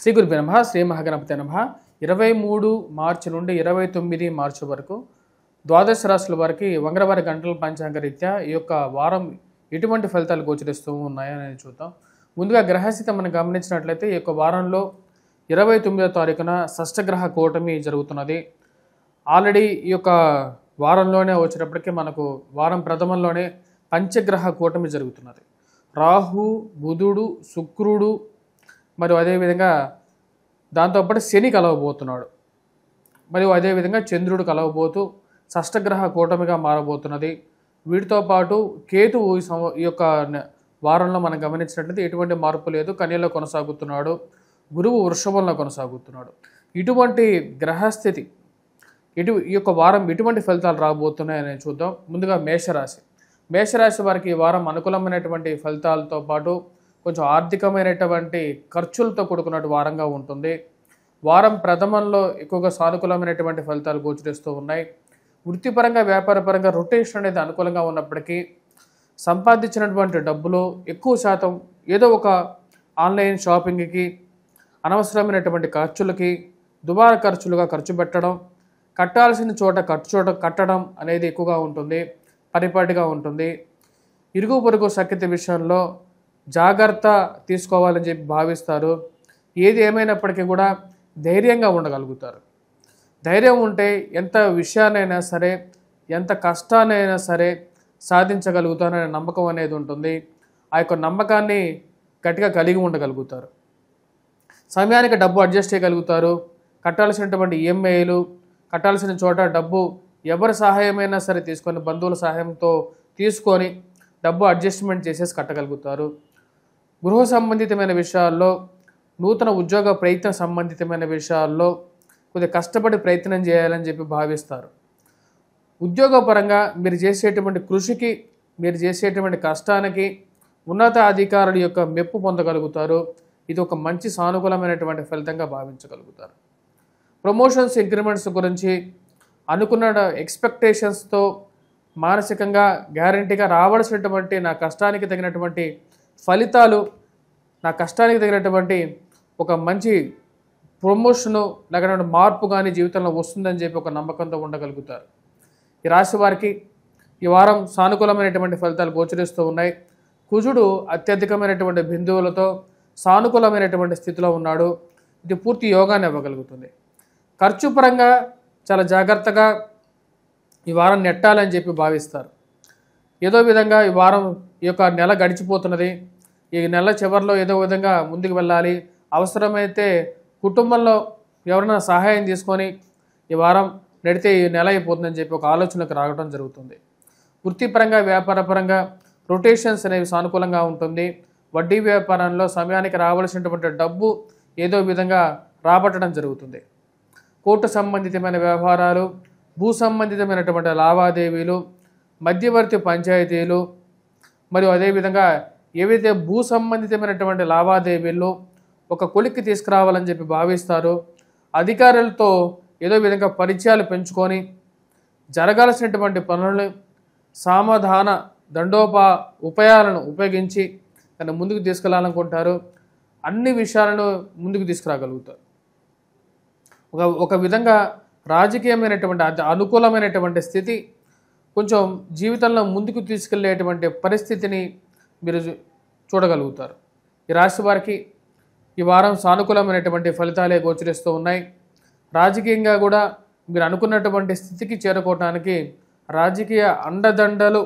శ్రీ గురుభ్యో నమః. శ్రీ మహాగణపతే నమః. 23 మార్చి నుండి 29 మార్చి వరకు ద్వాదశ రాశుల వారికి వంగరవారి గంటల పంచాంగ రీత్యా ఈ యొక్క వారం ఎటువంటి ఫలితాలు గోచరిస్తూ ఉన్నాయని చూద్దాం. ముందుగా గ్రహస్థితి మనం గమనించినట్లయితే ఈ యొక్క వారంలో 29వ తారీఖున షష్టగ్రహ కూటమి జరుగుతున్నది. ఆల్రెడీ ఈ యొక్క వారంలోనే వచ్చేటప్పటికీ మనకు వారం ప్రథమంలోనే పంచగ్రహ కూటమి జరుగుతున్నది. రాహు, బుధుడు, శుక్రుడు మరియు అదేవిధంగా దాంతోపాటు శని కలవబోతున్నాడు. మరియు అదేవిధంగా చంద్రుడు కలవబోతూ షష్టగ్రహ కూటమిగా మారబోతున్నది. వీటితో పాటు కేతువు ఈ యొక్క వారంలో మనం గమనించినట్లయితే ఎటువంటి మార్పు లేదు, కన్యలో కొనసాగుతున్నాడు. గురువు వృషభంలో కొనసాగుతున్నాడు. ఇటువంటి గ్రహస్థితి ఈ యొక్క వారం ఎటువంటి ఫలితాలు రాబోతున్నాయని చూద్దాం. ముందుగా మేషరాశి వారికి ఈ వారం అనుకూలమైనటువంటి ఫలితాలతో పాటు కొంచెం ఆర్థికమైనటువంటి ఖర్చులతో కూడుకున్నటువంటి వారంగా ఉంటుంది. వారం ప్రథమంలో ఎక్కువగా సానుకూలమైనటువంటి ఫలితాలు గోచరిస్తూ ఉన్నాయి. వృత్తిపరంగా వ్యాపారపరంగా రొటేషన్ అనేది అనుకూలంగా ఉన్నప్పటికీ సంపాదించినటువంటి డబ్బులో ఎక్కువ శాతం ఏదో ఒక ఆన్లైన్ షాపింగ్కి, అనవసరమైనటువంటి ఖర్చులకి, దుబారా ఖర్చులుగా ఖర్చు పెట్టడం, కట్టాల్సిన చోట కట్టడం అనేది ఎక్కువగా ఉంటుంది, పరిపాటిగా ఉంటుంది. ఇరుగు పొరుగు సఖ్యత విషయంలో జాగ్రత్త తీసుకోవాలని చెప్పి భావిస్తారు. ఏది ఏమైనప్పటికీ కూడా ధైర్యంగా ఉండగలుగుతారు. ధైర్యం ఉంటే ఎంత విషయాన్నైనా సరే, ఎంత కష్టాన్నైనా సరే సాధించగలుగుతారనే నమ్మకం అనేది ఉంటుంది. ఆ యొక్క నమ్మకాన్ని గట్టిగా కలిగి ఉండగలుగుతారు. సమయానికి డబ్బు అడ్జస్ట్ చేయగలుగుతారు. కట్టాల్సినటువంటి ఈఎంఐలు, కట్టాల్సిన చోట డబ్బు ఎవరి సహాయమైనా సరే తీసుకొని, బంధువుల సహాయంతో తీసుకొని డబ్బు అడ్జస్ట్మెంట్ చేసేసి కట్టగలుగుతారు. గృహ సంబంధితమైన విషయాల్లో, నూతన ఉద్యోగ ప్రయత్న సంబంధితమైన విషయాల్లో కొద్దిగా కష్టపడి ప్రయత్నం చేయాలని చెప్పి భావిస్తారు. ఉద్యోగపరంగా మీరు చేసేటువంటి కృషికి, మీరు చేసేటువంటి కష్టానికి ఉన్నత అధికారుల యొక్క మెప్పు పొందగలుగుతారు. ఇది ఒక మంచి సానుకూలమైనటువంటి ఫలితంగా భావించగలుగుతారు. ప్రమోషన్స్, ఇంక్రిమెంట్స్ గురించి అనుకున్న ఎక్స్పెక్టేషన్స్తో మానసికంగా గ్యారంటీగా రావాల్సినటువంటి నా కష్టానికి తగినటువంటి ఫలితాలు, నా కష్టానికి తగినటువంటి ఒక మంచి ప్రమోషను లేకపోతే మార్పు కానీ జీవితంలో వస్తుందని చెప్పి ఒక నమ్మకంతో ఉండగలుగుతారు. ఈ రాశి వారికి ఈ వారం సానుకూలమైనటువంటి ఫలితాలు గోచరిస్తూ ఉన్నాయి. కుజుడు అత్యధికమైనటువంటి బిందువులతో సానుకూలమైనటువంటి స్థితిలో ఉన్నాడు. ఇది పూర్తి యోగాన్ని ఇవ్వగలుగుతుంది. ఖర్చు పరంగా చాలా జాగ్రత్తగా ఈ వారం నెట్టాలని చెప్పి భావిస్తారు. ఏదో విధంగా ఈ వారం ఈ యొక్క నెల గడిచిపోతున్నది. ఈ నెల చివరిలో ఏదో విధంగా ముందుకు వెళ్ళాలి, అవసరమైతే కుటుంబంలో ఎవరైనా సహాయం తీసుకొని ఈ వారం నడితే ఈ నెల అయిపోతుందని చెప్పి ఒక ఆలోచనకు రావడం జరుగుతుంది. వృత్తిపరంగా వ్యాపారపరంగా రొటేషన్స్ అనేవి సానుకూలంగా ఉంటుంది. వడ్డీ వ్యాపారంలో సమయానికి రావాల్సినటువంటి డబ్బు ఏదో విధంగా రాబట్టడం జరుగుతుంది. కోర్టు సంబంధితమైన వ్యవహారాలు, భూ సంబంధితమైనటువంటి లావాదేవీలు, మధ్యవర్తి పంచాయతీలు మరియు అదేవిధంగా ఏవైతే భూ సంబంధితమైనటువంటి లావాదేవీల్లో ఒక కొలిక్కి తీసుకురావాలని చెప్పి భావిస్తారు. అధికారులతో ఏదో విధంగా పరిచయాలు పెంచుకొని జరగాల్సినటువంటి పనులను సామధాన ఉపాయాలను ఉపయోగించి దాన్ని ముందుకు తీసుకెళ్లాలనుకుంటారు. అన్ని విషయాలను ముందుకు తీసుకురాగలుగుతారు. ఒక విధంగా రాజకీయమైనటువంటి అనుకూలమైనటువంటి స్థితి, కొంచెం జీవితంలో ముందుకు తీసుకెళ్లేటువంటి పరిస్థితిని మీరు చూడగలుగుతారు. ఈ రాశి వారికి ఈ వారం సానుకూలమైనటువంటి ఫలితాలే గోచరిస్తూ ఉన్నాయి. రాజకీయంగా కూడా మీరు అనుకున్నటువంటి స్థితికి చేరుకోవడానికి రాజకీయ అండదండలు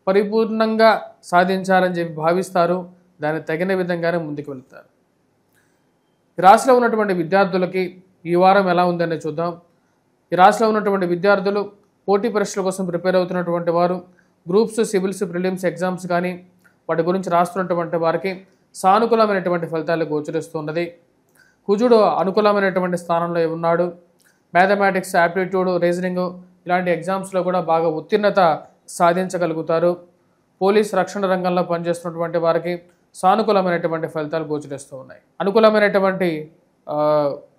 పరిపూర్ణంగా సాధించాలని చెప్పి భావిస్తారు. దానికి తగిన విధంగానే ముందుకు వెళ్తారు. ఈ రాశిలో ఉన్నటువంటి విద్యార్థులకి ఈ వారం ఎలా ఉందని చూద్దాం. ఈ రాశిలో ఉన్నటువంటి విద్యార్థులు పోటీ పరీక్షల కోసం ప్రిపేర్ అవుతున్నటువంటి వారు, గ్రూప్స్, సివిల్స్, ప్రిలిమ్స్ ఎగ్జామ్స్ కానీ వాటి గురించి రాస్తున్నటువంటి వారికి సానుకూలమైనటువంటి ఫలితాలు గోచరిస్తున్నది. కుజుడు అనుకూలమైనటువంటి స్థానంలో ఉన్నాడు. మ్యాథమెటిక్స్, యాప్టిట్యూడ్, రీజనింగ్ ఇలాంటి ఎగ్జామ్స్లో కూడా బాగా ఉత్తీర్ణత సాధించగలుగుతారు. పోలీస్, రక్షణ రంగంలో పనిచేస్తున్నటువంటి వారికి సానుకూలమైనటువంటి ఫలితాలు గోచరిస్తూ ఉన్నాయి. అనుకూలమైనటువంటి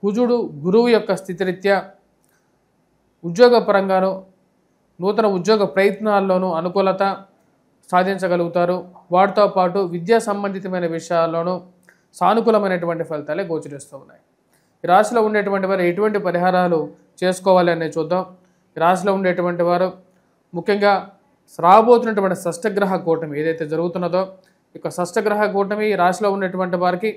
కుజుడు గురువు యొక్క స్థితిరీత్యా ఉద్యోగపరంగాను, నూతన ఉద్యోగ ప్రయత్నాల్లోనూ అనుకూలత సాధించగలుగుతారు. వాటితో పాటు విద్యా సంబంధితమైన విషయాల్లోనూ సానుకూలమైనటువంటి ఫలితాలే గోచరిస్తూ ఉన్నాయి. ఈ రాశిలో ఉండేటువంటి వారు ఎటువంటి పరిహారాలు చేసుకోవాలి అనేది చూద్దాం. ఈ రాశిలో ఉండేటువంటి వారు ముఖ్యంగా రాబోతున్నటువంటి షష్టగ్రహ కూటమి ఏదైతే జరుగుతున్నదో ఈ యొక్క షష్టగ్రహ కూటమి ఈ రాశిలో ఉన్నటువంటి వారికి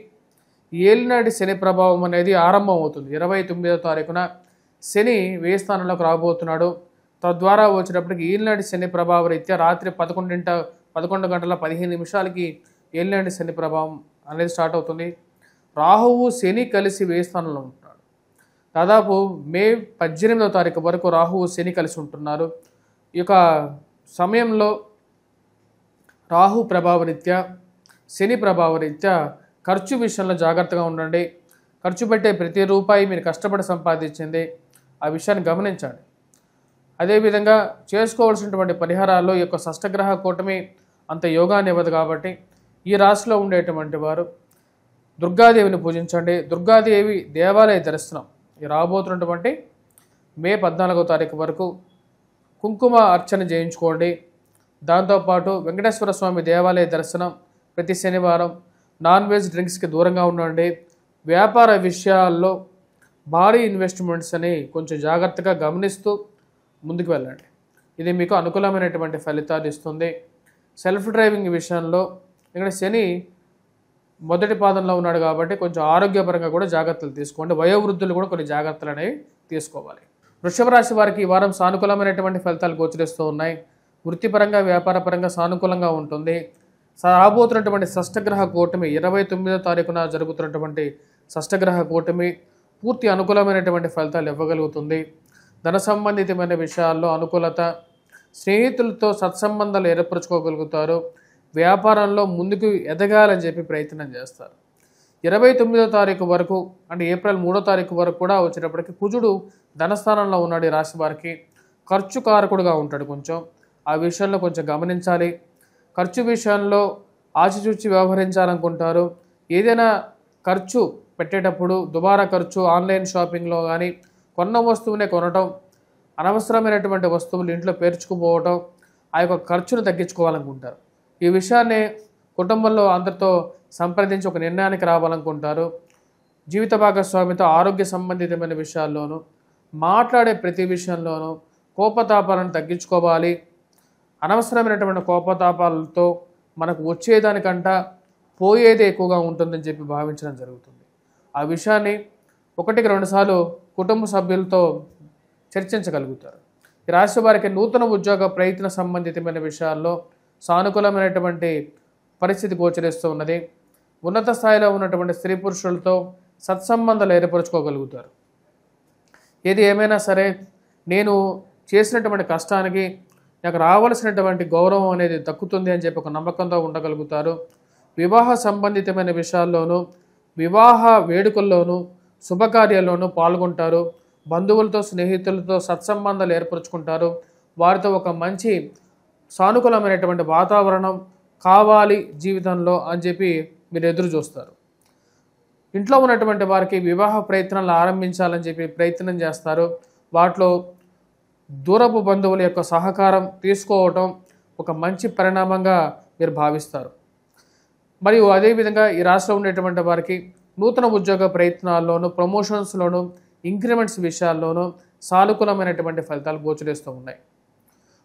ఏలినాటి శని ప్రభావం అనేది ఆరంభం అవుతుంది. 29వ తారీఖున శని వ్యయ స్థానంలోకి రాబోతున్నాడు. తద్వారా వచ్చినప్పటికి ఏలినాటి శని ప్రభావ రీత్యా రాత్రి 11 గంటల 15 నిమిషాలకి ఏలినాటి శని ప్రభావం అనేది స్టార్ట్ అవుతుంది. రాహువు శని కలిసి వ్యయ స్థానంలో ఉంటున్నాడు. దాదాపు మే 18వ తారీఖు వరకు రాహువు శని కలిసి ఉంటున్నారు. ఈ యొక్క సమయంలో రాహు ప్రభావరీత్యా శని ప్రభావరీత్యా ఖర్చు విషయంలో జాగ్రత్తగా ఉండండి. ఖర్చు పెట్టే ప్రతి రూపాయి మీరు కష్టపడి సంపాదించింది, ఆ విషయాన్ని గమనించండి. అదేవిధంగా చేసుకోవాల్సినటువంటి పరిహారాల్లో ఈ యొక్క షష్టగ్రహ కూటమి అంత యోగాన్ని ఇవ్వదు కాబట్టి ఈ రాశిలో ఉండేటువంటి వారు దుర్గాదేవిని పూజించండి. దుర్గాదేవి దేవాలయ దర్శనం ఈ రాబోతున్నటువంటి మే 14వ తారీఖు వరకు కుంకుమ అర్చన చేయించుకోండి. దాంతోపాటు వెంకటేశ్వర స్వామి దేవాలయ దర్శనం ప్రతి శనివారం. నాన్ వెజ్ డ్రింక్స్కి దూరంగా ఉండండి. వ్యాపార విషయాల్లో భారీ ఇన్వెస్ట్మెంట్స్ అని కొంచెం జాగ్రత్తగా గమనిస్తూ ముందుకు వెళ్ళండి. ఇది మీకు అనుకూలమైనటువంటి ఫలితాలు ఇస్తుంది. సెల్ఫ్ డ్రైవింగ్ విషయంలో ఇక్కడ శని మొదటి పాదంలో ఉన్నాడు కాబట్టి కొంచెం ఆరోగ్యపరంగా కూడా జాగ్రత్తలు తీసుకోండి. వయోవృద్ధులు కూడా కొన్ని జాగ్రత్తలు అనేవి తీసుకోవాలి. వృషభ రాశి వారికి ఈ వారం సానుకూలమైనటువంటి ఫలితాలు గోచరిస్తూ ఉన్నాయి. వృత్తిపరంగా వ్యాపారపరంగా సానుకూలంగా ఉంటుంది. రాబోతున్నటువంటి షష్టగ్రహ కూటమి 29వ తారీఖున జరుగుతున్నటువంటి షష్టగ్రహ కూటమి పూర్తి అనుకూలమైనటువంటి ఫలితాలు ఇవ్వగలుగుతుంది. ధన సంబంధితమైన విషయాల్లో అనుకూలత, స్నేహితులతో సత్సంబంధాలు ఏర్పరచుకోగలుగుతారు. వ్యాపారంలో ముందుకు ఎదగాలని చెప్పి ప్రయత్నం చేస్తారు. 29వ తారీఖు వరకు అంటే ఏప్రిల్ 3వ తారీఖు వరకు కూడా వచ్చేటప్పటికి కుజుడు ధనస్థానంలో ఉన్నాడు. ఈ రాశి వారికి ఖర్చు కారకుడుగా ఉంటాడు. కొంచెం ఆ విషయంలో కొంచెం గమనించాలి. ఖర్చు విషయంలో ఆచితూచి వ్యవహరించాలనుకుంటారు. ఏదైనా ఖర్చు పెట్టేటప్పుడు దుబారా ఖర్చు ఆన్లైన్ షాపింగ్లో కానీ కొన్న వస్తువునే కొనటం, అనవసరమైనటువంటి వస్తువులు ఇంట్లో పేర్చుకుపోవటం, ఆ యొక్క ఖర్చును తగ్గించుకోవాలనుకుంటారు. ఈ విషయాన్ని కుటుంబంలో అందరితో సంప్రదించి ఒక నిర్ణయానికి రావాలనుకుంటారు. జీవిత భాగస్వామితో ఆరోగ్య సంబంధితమైన విషయాల్లోనూ మాట్లాడే ప్రతి విషయంలోనూ కోపతాపాలను తగ్గించుకోవాలి. అనవసరమైనటువంటి కోపతాపాలతో మనకు వచ్చేదానికంట పోయేదే ఎక్కువగా ఉంటుందని చెప్పి భావించడం జరుగుతుంది. ఆ విషయాన్ని 1-2 సార్లు కుటుంబ సభ్యులతో చర్చించగలుగుతారు. ఈ రాశి వారికి నూతన ఉద్యోగ ప్రయత్న సంబంధితమైన విషయాల్లో సానుకూలమైనటువంటి పరిస్థితి గోచరిస్తూ ఉన్నది. ఉన్నత స్థాయిలో ఉన్నటువంటి స్త్రీ పురుషులతో సత్సంబంధాలు ఏర్పరచుకోగలుగుతారు. ఏది ఏమైనా సరే నేను చేసినటువంటి కష్టానికి నాకు రావాల్సినటువంటి గౌరవం అనేది దక్కుతుంది అని చెప్పి ఒక నమ్మకంతో ఉండగలుగుతారు. వివాహ సంబంధితమైన విషయాల్లోనూ వివాహ వేడుకల్లోనూ శుభకార్యాల్లోనూ పాల్గొంటారు. బంధువులతో స్నేహితులతో సత్సంబంధాలు ఏర్పరచుకుంటారు. వారితో ఒక మంచి సానుకూలమైనటువంటి వాతావరణం కావాలి జీవితంలో అని చెప్పి మీరు ఎదురు చూస్తారు. ఇంట్లో ఉన్నటువంటి వారికి వివాహ ప్రయత్నాలు ఆరంభించాలని చెప్పి ప్రయత్నం చేస్తారు. వాటిలో దూరపు బంధువుల యొక్క సహకారం తీసుకోవటం ఒక మంచి పరిణామంగా మీరు భావిస్తారు. మరియు అదేవిధంగా ఈ రాష్ట్రంలో ఉండేటువంటి వారికి నూతన ఉద్యోగ ప్రయత్నాల్లోనూ ప్రమోషన్స్లోనూ ఇంక్రిమెంట్స్ విషయాల్లోనూ సానుకూలమైనటువంటి ఫలితాలు గోచరిస్తూ ఉన్నాయి.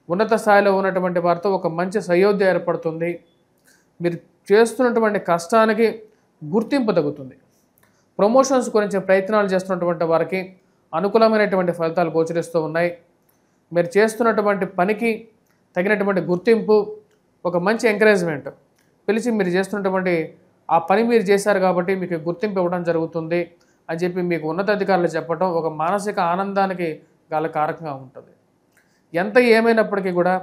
ఉన్నత స్థాయిలో ఉన్నటువంటి వారితో ఒక మంచి సయోధ్య ఏర్పడుతుంది. మీరు చేస్తున్నటువంటి కష్టానికి గుర్తింపు తగ్గుతుంది. ప్రమోషన్స్ గురించి ప్రయత్నాలు చేస్తున్నటువంటి వారికి అనుకూలమైనటువంటి ఫలితాలు గోచరిస్తూ ఉన్నాయి. మీరు చేస్తున్నటువంటి పనికి తగినటువంటి గుర్తింపు, ఒక మంచి ఎంకరేజ్మెంట్ పిలిచి మీరు చేస్తున్నటువంటి ఆ పని మీరు చేశారు కాబట్టి మీకు గుర్తింపు ఇవ్వడం జరుగుతుంది అని చెప్పి మీకు ఉన్నతాధికారులు చెప్పడం ఒక మానసిక ఆనందానికి గల కారకంగా ఉంటుంది. ఎంత ఏమైనప్పటికీ కూడా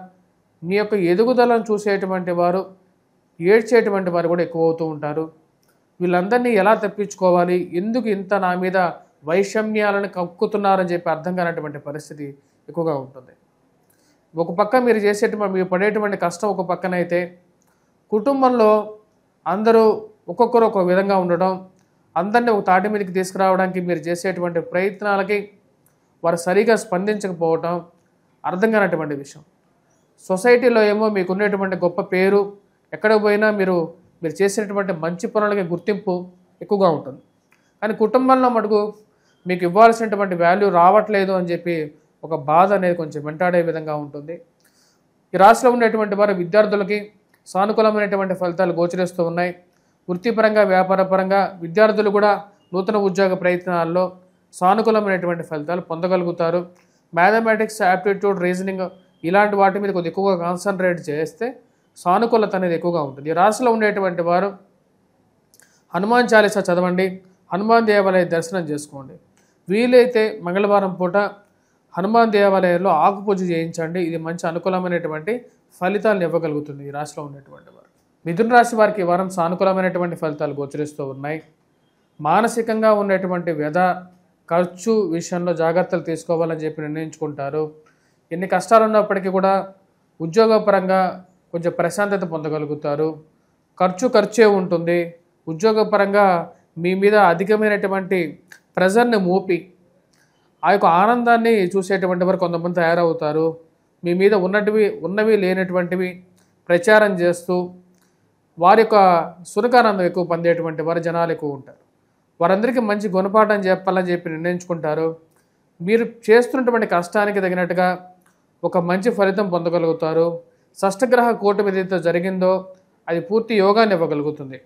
మీ యొక్క ఎదుగుదలను చూసేటువంటి వారు, ఏడ్చేటువంటి వారు కూడా ఎక్కువ అవుతూ ఉంటారు. వీళ్ళందరినీ ఎలా తప్పించుకోవాలి, ఎందుకు ఇంత నా మీద వైషమ్యాలను కక్కుతున్నారని చెప్పి అర్థం కానటువంటి పరిస్థితి ఎక్కువగా ఉంటుంది. ఒక పక్క మీరు మీరు పడేటువంటి కష్టం ఒక పక్కనైతే, కుటుంబంలో అందరూ ఒక్కొక్కరు ఒక విధంగా ఉండడం, అందరినీ ఒక తాటి మీదకి తీసుకురావడానికి మీరు చేసేటువంటి ప్రయత్నాలకి వారు సరిగా స్పందించకపోవటం అర్థం కానటువంటి విషయం. సొసైటీలో ఏమో మీకు ఉండేటువంటి గొప్ప పేరు, ఎక్కడికి పోయినా మీరు చేసేటువంటి మంచి పనులకి గుర్తింపు ఎక్కువగా ఉంటుంది. కానీ కుటుంబంలో మటుకు మీకు ఇవ్వాల్సినటువంటి వాల్యూ రావట్లేదు అని చెప్పి ఒక బాధ అనేది కొంచెం వెంటాడే విధంగా ఉంటుంది. ఈ రాశిలో ఉండేటువంటి వారి విద్యార్థులకి సానుకూలమైనటువంటి ఫలితాలు గోచరిస్తూ ఉన్నాయి. వృత్తిపరంగా, వ్యాపారపరంగా విద్యార్థులు కూడా నూతన ఉద్యోగ ప్రయత్నాల్లో సానుకూలమైనటువంటి ఫలితాలు పొందగలుగుతారు. మ్యాథమెటిక్స్, యాప్టిట్యూడ్, రీజనింగ్ ఇలాంటి వాటి మీద కొద్దిగా ఎక్కువగా కాన్సన్ట్రేట్ చేస్తే సానుకూలత అనేది ఎక్కువగా ఉంటుంది. ఈ రాశిలో ఉండేటువంటి వారు హనుమాన్ చాలీసా చదవండి, హనుమాన్ దేవాలయ దర్శనం చేసుకోండి. వీలైతే మంగళవారం పూట హనుమాన్ దేవాలయంలో ఆకు పూజ చేయించండి. ఇది మంచి అనుకూలమైనటువంటి ఫలితాలను ఇవ్వగలుగుతుంది ఈ రాశిలో ఉండేటువంటి వారు. మిథున రాశి వారికి ఈ వారం సానుకూలమైనటువంటి ఫలితాలు గోచరిస్తూ ఉన్నాయి. మానసికంగా ఉన్నటువంటి వ్యధ, ఖర్చు విషయంలో జాగ్రత్తలు తీసుకోవాలని చెప్పి నిర్ణయించుకుంటారు. ఎన్ని కష్టాలు ఉన్నప్పటికీ కూడా ఉద్యోగపరంగా కొంచెం ప్రశాంతత పొందగలుగుతారు. ఖర్చే ఉంటుంది. ఉద్యోగపరంగా మీ మీద అధికమైనటువంటి ప్రెజర్ని మోపి ఆ యొక్క ఆనందాన్ని చూసేటువంటి వారు కొంతమంది తయారవుతారు. మీ మీద ఉన్నవి లేనటువంటివి ప్రచారం చేస్తూ వారి యొక్క సునకానందం ఎక్కువ పొందేటువంటి వారు జనాలు ఎక్కువ ఉంటారు. వారందరికీ మంచి గుణపాఠం చెప్పాలని చెప్పి నిర్ణయించుకుంటారు. మీరు చేస్తున్నటువంటి కష్టానికి తగినట్టుగా ఒక మంచి ఫలితం పొందగలుగుతారు. షష్టగ్రహ కూటమి ఏదైతే జరిగిందో అది పూర్తి యోగాన్ని ఇవ్వగలుగుతుంది.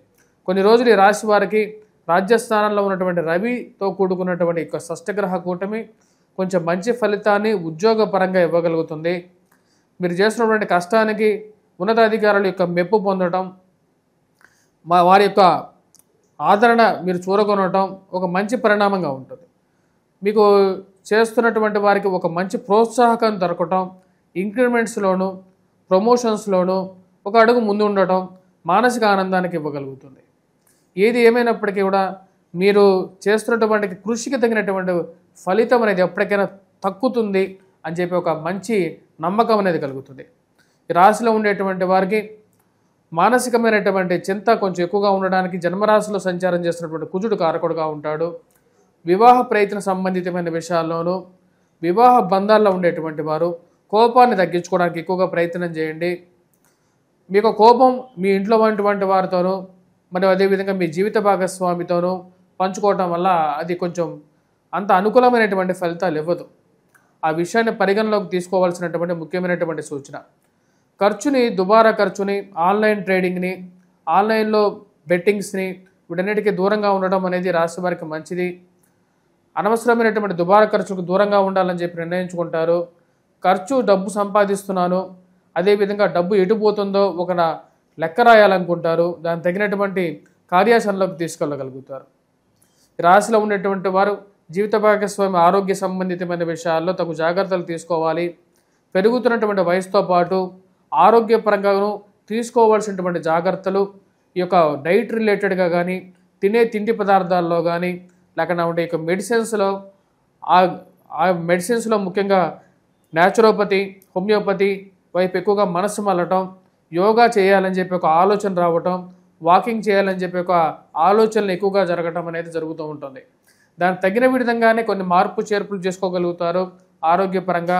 కొన్ని రోజులు ఈ రాశి వారికి రాజ్యస్థానంలో ఉన్నటువంటి రవితో కూడుకున్నటువంటి యొక్క షష్టగ్రహ కూటమి కొంచెం మంచి ఫలితాన్ని ఉద్యోగపరంగా ఇవ్వగలుగుతుంది. మీరు చేస్తున్నటువంటి కష్టానికి ఉన్నతాధికారుల యొక్క మెప్పు పొందడం, వారి యొక్క ఆదరణ మీరు చూరగొనడం ఒక మంచి పరిణామంగా ఉంటుంది. మీకు చేస్తున్నటువంటి వారికి ఒక మంచి ప్రోత్సాహకం దొరకటం, ఇంక్రిమెంట్స్లోను ప్రమోషన్స్లోను ఒక అడుగు ముందు ఉండటం మానసిక ఆనందానికి ఇవ్వగలుగుతుంది. ఏది ఏమైనప్పటికీ కూడా మీరు చేస్తున్నటువంటి కృషికి తగినటువంటి ఫలితం అనేది ఎప్పటికైనా తక్కుతుంది అని చెప్పి ఒక మంచి నమ్మకం అనేది కలుగుతుంది. ఈ రాశిలో ఉండేటువంటి వారికి మానసికమైనటువంటి చింత కొంచెం ఎక్కువగా ఉండడానికి జన్మరాశిలో సంచారం చేస్తున్నటువంటి కుజుడు కారకుడుగా ఉంటాడు. వివాహ ప్రయత్న సంబంధితమైన విషయాల్లోనూ వివాహ బంధాల్లో ఉండేటువంటి వారు కోపాన్ని తగ్గించుకోవడానికి ఎక్కువగా ప్రయత్నం చేయండి. మీకు కోపం మీ ఇంట్లో ఉన్నటువంటి వారితోనూ మరియు అదేవిధంగా మీ జీవిత భాగస్వామితోనూ పంచుకోవటం వల్ల అది కొంచెం అంత అనుకూలమైనటువంటి ఫలితాలు ఇవ్వదు. ఆ విషయాన్ని పరిగణలోకి తీసుకోవాల్సినటువంటి ముఖ్యమైనటువంటి సూచన. దుబారా ఖర్చుని, ఆన్లైన్ ట్రేడింగ్ని, ఆన్లైన్లో బెట్టింగ్స్ని వీటన్నిటికీ దూరంగా ఉండడం అనేది రాశి వారికి మంచిది. అనవసరమైనటువంటి దుబారా ఖర్చులకు దూరంగా ఉండాలని చెప్పి నిర్ణయించుకుంటారు. డబ్బు సంపాదిస్తున్నాను, అదేవిధంగా డబ్బు ఎటుపోతుందో ఒక లెక్క రాయాలనుకుంటారు. దానికి తగినటువంటి కార్యాచరణలోకి తీసుకెళ్ళగలుగుతారు. రాశిలో ఉండేటువంటి వారు జీవిత భాగస్వామి ఆరోగ్య సంబంధితమైన విషయాల్లో తగు జాగ్రత్తలు తీసుకోవాలి. పెరుగుతున్నటువంటి వయసుతో పాటు ఆరోగ్యపరంగాను తీసుకోవాల్సినటువంటి జాగ్రత్తలు ఈ యొక్క డైట్ రిలేటెడ్గా కానీ, తినే తిండి పదార్థాల్లో కానీ, లేకపోతే ఇక మెడిసిన్స్లో ఆ మెడిసిన్స్లో ముఖ్యంగా న్యాచురోపతి, హోమియోపతి వైపు ఎక్కువగా మనసు మళ్ళటం, యోగా చేయాలని చెప్పి ఒక ఆలోచన రావటం, వాకింగ్ చేయాలని చెప్పి ఒక ఆలోచనలు ఎక్కువగా జరగటం అనేది జరుగుతూ ఉంటుంది. దానికి తగిన విధంగానే కొన్ని మార్పు చేర్పులు చేసుకోగలుగుతారు. ఆరోగ్యపరంగా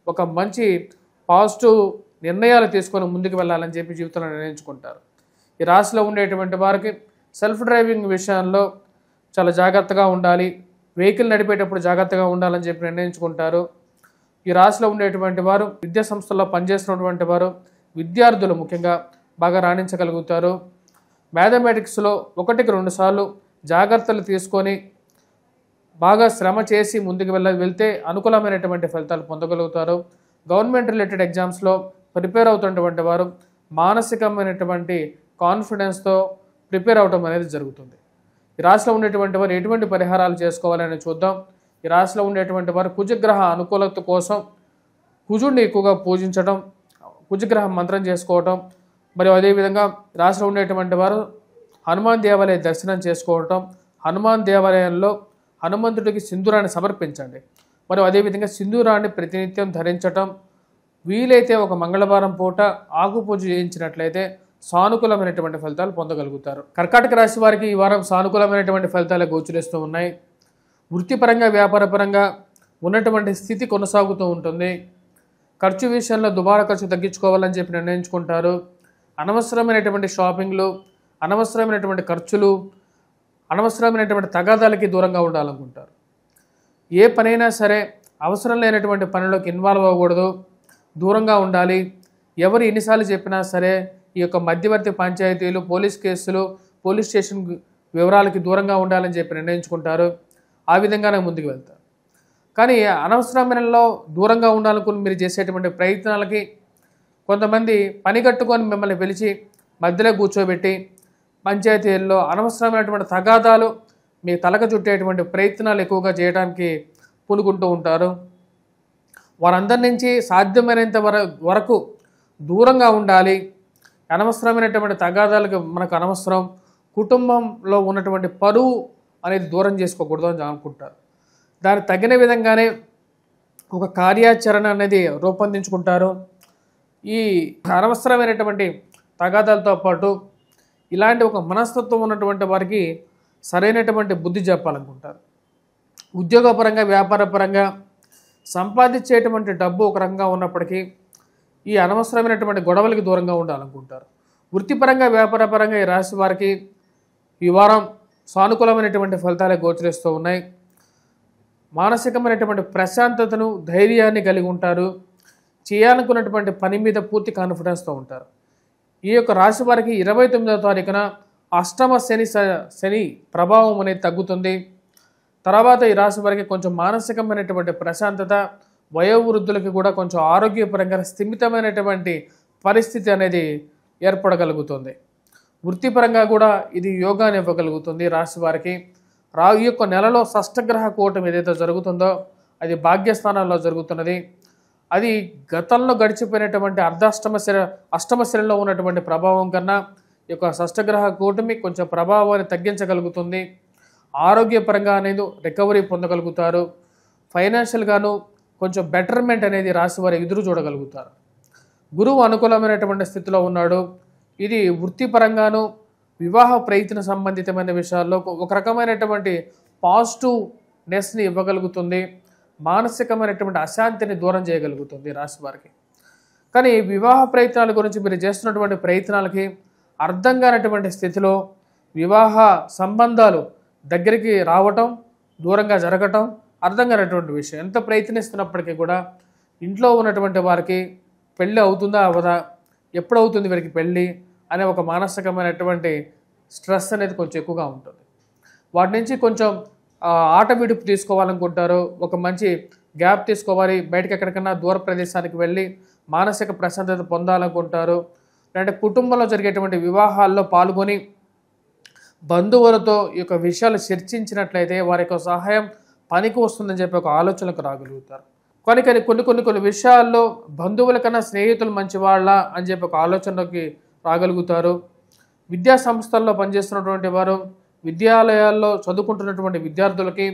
ఒక మంచి పాజిటివ్ నిర్ణయాలు తీసుకొని ముందుకు వెళ్ళాలని చెప్పి జీవితంలో నిర్ణయించుకుంటారు. ఈ రాశిలో ఉండేటువంటి వారికి సెల్ఫ్ డ్రైవింగ్ విషయంలో చాలా జాగ్రత్తగా ఉండాలి. వెహికల్ నడిపేటప్పుడు జాగ్రత్తగా ఉండాలని చెప్పి నిర్ణయించుకుంటారు. ఈ రాశిలో ఉండేటువంటి వారు విద్యా సంస్థల్లో పనిచేస్తున్నటువంటి వారు విద్యార్థులు ముఖ్యంగా బాగా రాణించగలుగుతారు. మ్యాథమెటిక్స్లో 1-2 సార్లు జాగ్రత్తలు తీసుకొని బాగా శ్రమ చేసి ముందుకు వెళ్తే అనుకూలమైనటువంటి ఫలితాలు పొందగలుగుతారు. గవర్నమెంట్ రిలేటెడ్ ఎగ్జామ్స్లో ప్రిపేర్ అవుతున్నటువంటి వారు మానసికమైనటువంటి కాన్ఫిడెన్స్తో ప్రిపేర్ అవడం అనేది జరుగుతుంది. ఈ రాశిలో ఉండేటువంటి వారు ఎటువంటి పరిహారాలు చేసుకోవాలని చూద్దాం. ఈ రాశిలో ఉండేటువంటి వారు కుజగ్రహ అనుకూలత కోసం కుజుడిని ఎక్కువగా పూజించడం, కుజగ్రహ మంత్రం చేసుకోవటం, మరియు అదేవిధంగా రాశిలో ఉండేటువంటి వారు హనుమాన్ దేవాలయ దర్శనం చేసుకోవటం, హనుమాన్ దేవాలయంలో హనుమంతుడికి సింధూరాన్ని సమర్పించండి. మరియు అదేవిధంగా సింధూరాన్ని ప్రతినిత్యం ధరించటం, వీలైతే ఒక మంగళవారం పూట ఆకు పూజ చేయించినట్లయితే సానుకూలమైనటువంటి ఫలితాలు పొందగలుగుతారు. కర్కాటక రాశి వారికి ఈ వారం సానుకూలమైనటువంటి ఫలితాలు గోచరిస్తూ ఉన్నాయి. వృత్తిపరంగా, వ్యాపారపరంగా ఉన్నటువంటి స్థితి కొనసాగుతూ ఉంటుంది. ఖర్చు విషయంలో దుబారా ఖర్చు తగ్గించుకోవాలని చెప్పి నిర్ణయించుకుంటారు. అనవసరమైనటువంటి షాపింగ్లు, అనవసరమైనటువంటి ఖర్చులు, అనవసరమైనటువంటి తగాదాలకి దూరంగా ఉండాలనుకుంటారు. ఏ పనైనా సరే అవసరం లేనటువంటి పనిలోకి ఇన్వాల్వ్ అవ్వకూడదు, దూరంగా ఉండాలి. ఎవరు ఎన్నిసార్లు చెప్పినా సరే ఈ యొక్క మధ్యవర్తి పంచాయతీలు, పోలీస్ కేసులు, పోలీస్ స్టేషన్ వివరాలకి దూరంగా ఉండాలని చెప్పి నిర్ణయించుకుంటారు. ఆ విధంగానే ముందుకు వెళ్తారు. కానీ అనవసరమైనలో దూరంగా ఉండాలనుకుని మీరు చేసేటువంటి ప్రయత్నాలకి కొంతమంది పని కట్టుకొని మిమ్మల్ని పిలిచి మధ్యలో కూర్చోబెట్టి పంచాయతీల్లో అనవసరమైనటువంటి తగాదాలు మీ తలకు చుట్టేటువంటి ప్రయత్నాలు ఎక్కువగా చేయడానికి పూనుకుంటూ ఉంటారు. వారందరి నుంచి సాధ్యమైనంత వరకు దూరంగా ఉండాలి. అనవసరమైనటువంటి తగాదాలకు మనకు అనవసరం. కుటుంబంలో ఉన్నటువంటి పరువు అనేది దూరం చేసుకోకూడదు అని అనుకుంటారు. దానికి తగిన విధంగానే ఒక కార్యాచరణ అనేది రూపొందించుకుంటారు. ఈ అనవసరమైనటువంటి తగాదాలతో పాటు ఇలాంటి ఒక మనస్తత్వం ఉన్నటువంటి వారికి సరైనటువంటి బుద్ధి చెప్పాలనుకుంటారు. ఉద్యోగపరంగా, వ్యాపారపరంగా సంపాదించేటువంటి డబ్బు ఒక రకంగా ఉన్నప్పటికీ ఈ అనవసరమైనటువంటి గొడవలకి దూరంగా ఉండాలనుకుంటారు. వృత్తిపరంగా, వ్యాపారపరంగా ఈ రాశి వారికి ఈ వారం సానుకూలమైనటువంటి ఫలితాలే గోచరిస్తూ ఉన్నాయి. మానసికమైనటువంటి ప్రశాంతతను, ధైర్యాన్ని కలిగి ఉంటారు. చేయాలనుకున్నటువంటి పని మీద పూర్తి కాన్ఫిడెన్స్తో ఉంటారు. ఈ యొక్క రాశి వారికి 29వ తారీఖున అష్టమ శని ప్రభావం అనేది తగ్గుతుంది. తర్వాత ఈ రాశి వారికి కొంచెం మానసికమైనటువంటి ప్రశాంతత, వయోవృద్ధులకి కూడా కొంచెం ఆరోగ్యపరంగా స్థిమితమైనటువంటి పరిస్థితి అనేది ఏర్పడగలుగుతుంది. వృత్తిపరంగా కూడా ఇది యోగాన్ని ఇవ్వగలుగుతుంది రాశి వారికి. ఈ యొక్క నెలలో షష్టగ్రహ కూటమి ఏదైతే జరుగుతుందో అది భాగ్యస్థానాల్లో జరుగుతున్నది. అది గతంలో గడిచిపోయినటువంటి అష్టమ శనిలో ఉన్నటువంటి ప్రభావం కన్నా ఈ యొక్క షష్టగ్రహ కూటమి కొంచెం ప్రభావాన్ని తగ్గించగలుగుతుంది. ఆరోగ్యపరంగా అనేది రికవరీ పొందగలుగుతారు. ఫైనాన్షియల్గాను కొంచెం బెటర్మెంట్ అనేది రాశి వారు ఎదురు చూడగలుగుతారు. గురువు అనుకూలమైనటువంటి స్థితిలో ఉన్నాడు. ఇది వృత్తిపరంగాను, వివాహ ప్రయత్న సంబంధితమైన విషయాల్లో ఒక రకమైనటువంటి పాజిటివ్నెస్ని ఇవ్వగలుగుతుంది. మానసికమైనటువంటి అశాంతిని దూరం చేయగలుగుతుంది రాశి వారికి. కానీ వివాహ ప్రయత్నాల గురించి మీరు చేస్తున్నటువంటి ప్రయత్నాలకి అర్థం కానటువంటి స్థితిలో వివాహ సంబంధాలు దగ్గరికి రావటం, దూరంగా జరగటం అర్థం కానటువంటి విషయం. ఎంత ప్రయత్నిస్తున్నప్పటికీ కూడా ఇంట్లో ఉన్నటువంటి వారికి పెళ్ళి అవుతుందా అవదా, ఎప్పుడు అవుతుంది వీరికి పెళ్ళి అనే ఒక మానసికమైనటువంటి స్ట్రెస్ అనేది కొంచెం ఎక్కువగా ఉంటుంది. వాటి నుంచి కొంచెం ఆట విడుపు తీసుకోవాలనుకుంటారు. ఒక మంచి గ్యాప్ తీసుకోవాలి, బయటకు ఎక్కడికన్నా దూర ప్రదేశానికి వెళ్ళి మానసిక ప్రశాంతత పొందాలనుకుంటారు. అంటే కుటుంబంలో జరిగేటువంటి వివాహాల్లో పాల్గొని బంధువులతో ఈ యొక్క విషయాలు చర్చించినట్లయితే వారి యొక్క సహాయం పనికి వస్తుందని చెప్పి ఒక ఆలోచనకు రాగలుగుతారు. కానీ కొన్ని విషయాల్లో బంధువుల కన్నా స్నేహితులు మంచివాళ్ళ అని చెప్పి ఒక ఆలోచనలోకి రాగలుగుతారు. విద్యా సంస్థల్లో పనిచేస్తున్నటువంటి వారు, విద్యాలయాల్లో చదువుకుంటున్నటువంటి విద్యార్థులకి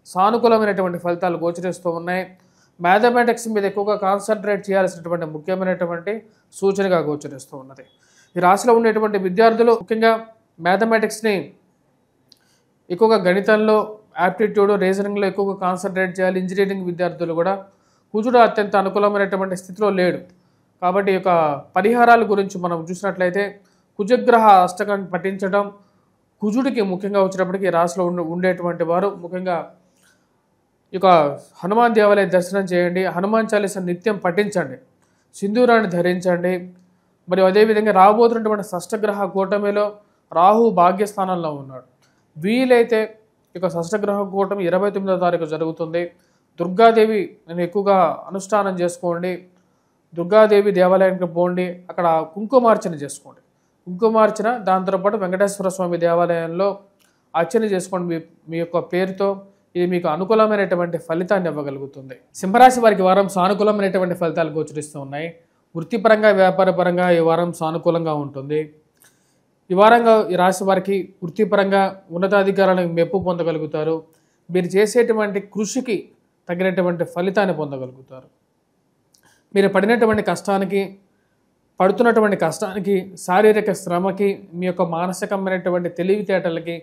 సానుకూలమైనటువంటి ఫలితాలు గోచరిస్తూ ఉన్నాయి. మ్యాథమెటిక్స్ మీద ఎక్కువగా కాన్సన్ట్రేట్ చేయాల్సినటువంటి ముఖ్యమైనటువంటి సూచనగా గోచరిస్తూ ఉన్నది. ఈ రాశిలో ఉండేటువంటి విద్యార్థులు ముఖ్యంగా మ్యాథమెటిక్స్ని ఎక్కువగా గణితంలో, యాప్టిట్యూడ్, రీజనింగ్లో ఎక్కువగా కాన్సన్ట్రేట్ చేయాలి. ఇంజనీరింగ్ విద్యార్థులు కూడా కుజుడు అత్యంత అనుకూలమైనటువంటి స్థితిలో లేడు. కాబట్టి ఈ యొక్క పరిహారాల గురించి మనం చూసినట్లయితే కుజగ్రహ అష్టకం పఠించడం, కుజుడికి ముఖ్యంగా వచ్చినప్పటికీ రాశిలో ఉండేటువంటి వారు ముఖ్యంగా ఈ యొక్క హనుమాన్ దేవాలయ దర్శనం చేయండి. హనుమాన్ చాలీసా నిత్యం పఠించండి, సింధూరాన్ని ధరించండి. మరియు అదేవిధంగా రాబోతున్నటువంటి షష్టగ్రహ కూటమిలో రాహు భాగ్యస్థానంలో ఉన్నాడు. వీలైతే ఇక షష్టగ్రహ కూటమి 29వ తారీఖు జరుగుతుంది. దుర్గాదేవి నేను ఎక్కువగా అనుష్ఠానం చేసుకోండి. దుర్గాదేవి దేవాలయానికి పోండి, అక్కడ కుంకుమార్చన చేసుకోండి. కుంకుమార్చన, దాంతోపాటు వెంకటేశ్వర స్వామి దేవాలయంలో అర్చన చేసుకోండి మీ యొక్క పేరుతో. ఇది మీకు అనుకూలమైనటువంటి ఫలితాన్ని ఇవ్వగలుగుతుంది. సింహరాశి వారికి వారం సానుకూలమైనటువంటి ఫలితాలు గోచరిస్తూ ఉన్నాయి. వృత్తిపరంగా, వ్యాపారపరంగా ఈ వారం సానుకూలంగా ఉంటుంది. ఈ వారంగా ఈ రాశి వారికి వృత్తిపరంగా ఉన్నతాధికారులకు మెప్పు పొందగలుగుతారు. మీరు చేసేటువంటి కృషికి తగినటువంటి ఫలితాన్ని పొందగలుగుతారు. మీరు పడుతున్నటువంటి కష్టానికి, శారీరక శ్రమకి, మీ యొక్క మానసికమైనటువంటి తెలివితేటలకి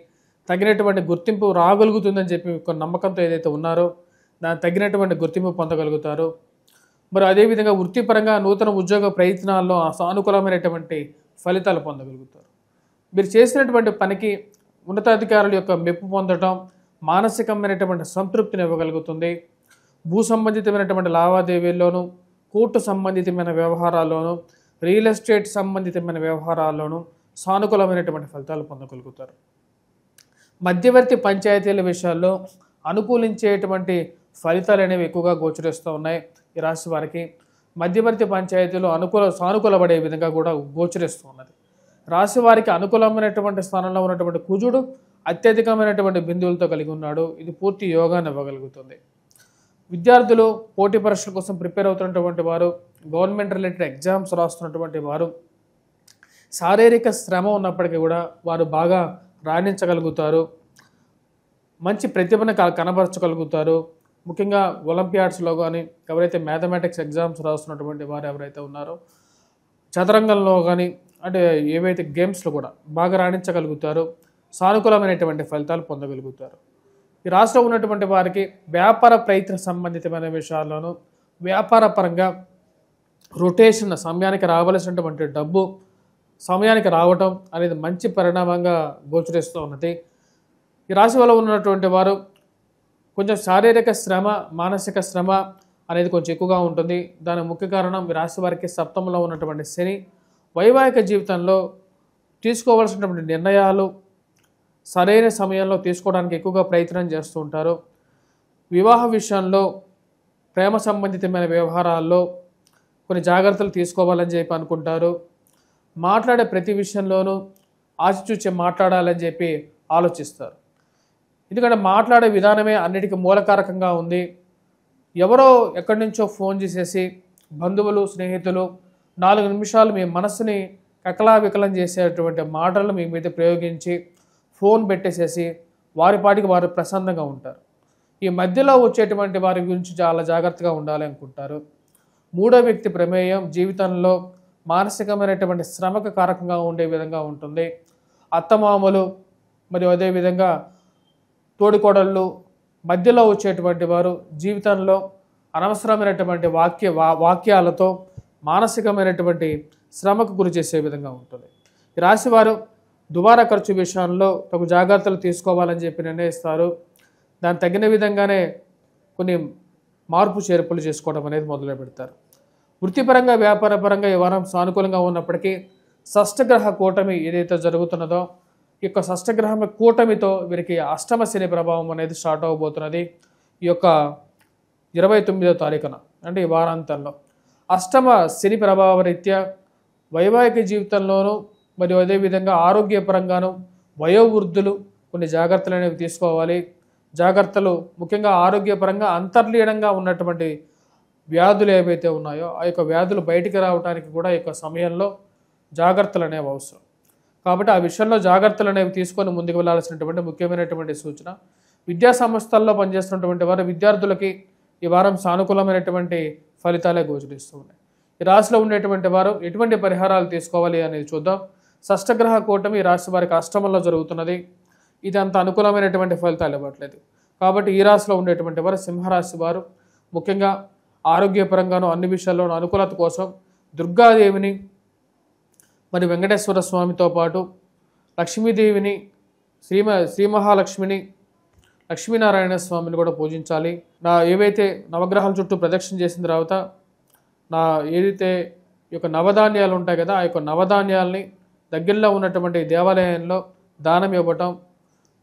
తగినటువంటి గుర్తింపు రాగలుగుతుందని చెప్పి ఒక నమ్మకంతో ఏదైతే ఉన్నారో దానికి తగినటువంటి గుర్తింపు పొందగలుగుతారు. మరి అదేవిధంగా వృత్తిపరంగా నూతన ఉద్యోగ ప్రయత్నాల్లో సానుకూలమైనటువంటి ఫలితాలు పొందగలుగుతారు. మీరు చేసినటువంటి పనికి ఉన్నతాధికారుల యొక్క మెప్పు పొందడం, మానసికమైనటువంటి సంతృప్తిని ఇవ్వగలుగుతుంది. భూ సంబంధితమైనటువంటి లావాదేవీల్లోనూ, కోర్టు సంబంధితమైన వ్యవహారాల్లోనూ, రియల్ ఎస్టేట్ సంబంధితమైన వ్యవహారాల్లోనూ సానుకూలమైనటువంటి ఫలితాలు పొందగలుగుతారు. మధ్యవర్తి పంచాయతీల విషయాల్లో అనుకూలించేటువంటి ఫలితాలు అనేవి ఎక్కువగా గోచరిస్తూ ఉన్నాయి. ఈ రాశి వారికి మధ్యవర్తి పంచాయతీలు సానుకూలపడే విధంగా కూడా గోచరిస్తూ ఉన్నది. రాశి వారికి అనుకూలమైనటువంటి స్థానంలో ఉన్నటువంటి కుజుడు అత్యధికమైనటువంటి బిందువులతో కలిగి ఉన్నాడు. ఇది పూర్తి యోగాన్ని ఇవ్వగలుగుతుంది. విద్యార్థులు పోటీ పరీక్షల కోసం ప్రిపేర్ అవుతున్నటువంటి వారు, గవర్నమెంట్ రిలేటెడ్ ఎగ్జామ్స్ రాస్తున్నటువంటి వారు శారీరక శ్రమ ఉన్నప్పటికీ కూడా వారు బాగా రాణించగలుగుతారు. మంచి ప్రతిభను కనబరచగలుగుతారు. ముఖ్యంగా ఒలింపియాడ్స్లో కానీ ఎవరైతే మ్యాథమెటిక్స్ ఎగ్జామ్స్ రాస్తున్నటువంటి వారు ఎవరైతే ఉన్నారో, చదరంగంలో కానీ అంటే ఏవైతే గేమ్స్లో కూడా బాగా రాణించగలుగుతారు. సానుకూలమైనటువంటి ఫలితాలు పొందగలుగుతారు. ఈ రాష్ట్రంలో ఉన్నటువంటి వారికి వ్యాపార ప్రయత్న సంబంధితమైన విషయాల్లోనూ, వ్యాపార పరంగా రొటేషన్, సమయానికి రావాల్సినటువంటి డబ్బు సమయానికి రావటం అనేది మంచి పరిణామంగా గోచరిస్తూ ఉన్నది. ఈ రాశి వల్ల ఉన్నటువంటి వారు కొంచెం శారీరక శ్రమ, మానసిక శ్రమ అనేది కొంచెం ఎక్కువగా ఉంటుంది. దానికి ముఖ్య కారణం ఈ రాశి వారికి సప్తమంలో ఉన్నటువంటి శని. వైవాహిక జీవితంలో తీసుకోవాల్సినటువంటి నిర్ణయాలు సరైన సమయంలో తీసుకోవడానికి ఎక్కువగా ప్రయత్నం చేస్తూ ఉంటారు. వివాహ విషయంలో, ప్రేమ సంబంధితమైన వ్యవహారాల్లో కొన్ని జాగ్రత్తలు తీసుకోవాలని చెప్పి అనుకుంటారు. మాట్లాడే ప్రతి విషయంలోనూ ఆచితూచి మాట్లాడాలని చెప్పి ఆలోచిస్తారు. ఎందుకంటే మాట్లాడే విధానమే అన్నిటికీ మూలకారకంగా ఉంది. ఎవరో ఎక్కడి నుంచో ఫోన్ చేసేసి బంధువులు, స్నేహితులు 4 నిమిషాలు మీ మనసుని కకలావికలం చేసేటువంటి మాటలు మీ మీద ప్రయోగించి ఫోన్ పెట్టేసేసి వారి పాటికి వారు ప్రశాంతంగా ఉంటారు. ఈ మధ్యలో వచ్చేటువంటి వారి గురించి చాలా జాగ్రత్తగా ఉండాలి అనుకుంటారు. మూడో వ్యక్తి ప్రమేయం జీవితంలో మానసికమైనటువంటి శ్రమకు కారకంగా ఉండే విధంగా ఉంటుంది. అత్తమామలు మరియు అదేవిధంగా తోడికోడళ్ళు మధ్యలో వచ్చేటువంటి వారు జీవితంలో అనవసరమైనటువంటి వాక్యాలతో మానసికమైనటువంటి శ్రమకు గురి చేసే విధంగా ఉంటుంది. ఈ రాశివారు దుబారా ఖర్చు విషయంలో తగు జాగ్రత్తలు తీసుకోవాలని చెప్పి నిర్ణయిస్తారు. దానికి తగిన విధంగానే కొన్ని మార్పు చేర్పులు చేసుకోవడం అనేది మొదలు పెడతారు. వృత్తిపరంగా, వ్యాపారపరంగా ఈ వారం సానుకూలంగా ఉన్నప్పటికీ షష్టగ్రహ కూటమి ఏదైతే జరుగుతున్నదో ఈ యొక్క షష్టగ్రహ కూటమితో వీరికి అష్టమ శని ప్రభావం అనేది స్టార్ట్ అవ్వబోతున్నది. ఈ యొక్క 29వ తారీఖున అంటే ఈ వారాంతంలో అష్టమ శని ప్రభావ రీత్యా వైవాహిక జీవితంలోనూ మరియు అదేవిధంగా ఆరోగ్యపరంగాను వయోవృద్ధులు కొన్ని జాగ్రత్తలు అనేవి తీసుకోవాలి. జాగ్రత్తలు ముఖ్యంగా ఆరోగ్యపరంగా అంతర్లీనంగా ఉన్నటువంటి వ్యాధులు ఏవైతే ఉన్నాయో ఆ యొక్క వ్యాధులు బయటికి రావడానికి కూడా ఈ యొక్క సమయంలో జాగ్రత్తలు అనేవి అవసరం. కాబట్టి ఆ విషయంలో జాగ్రత్తలు అనేవి తీసుకొని ముందుకు వెళ్లాల్సినటువంటి ముఖ్యమైనటువంటి సూచన. విద్యా సంస్థల్లో పనిచేస్తున్నటువంటి వారు విద్యార్థులకి ఈ వారం సానుకూలమైనటువంటి ఫలితాలే గోచరిస్తూ ఉన్నాయి. ఈ రాశిలో ఉండేటువంటి వారు ఎటువంటి పరిహారాలు తీసుకోవాలి అనేది చూద్దాం. షష్టగ్రహ కూటమి ఈ రాశి వారికి అష్టమంలో జరుగుతున్నది. ఇది అంత అనుకూలమైనటువంటి ఫలితాలు ఇవ్వట్లేదు. కాబట్టి ఈ రాశిలో ఉండేటువంటి వారు సింహరాశి వారు ముఖ్యంగా ఆరోగ్యపరంగాను అన్ని విషయాల్లోనూ అనుకూలత కోసం దుర్గాదేవిని మరి వెంకటేశ్వర స్వామితో పాటు లక్ష్మీదేవిని, శ్రీ మహాలక్ష్మిని, లక్ష్మీనారాయణ స్వామిని కూడా పూజించాలి. ఏవైతే నవగ్రహాల చుట్టూ ప్రదక్షిణ చేసిన తర్వాత ఏదైతే ఈ యొక్క నవధాన్యాలు ఉంటాయి కదా, ఆ యొక్క నవధాన్యాలని దగ్గరలో ఉన్నటువంటి దేవాలయంలో దానం ఇవ్వటం,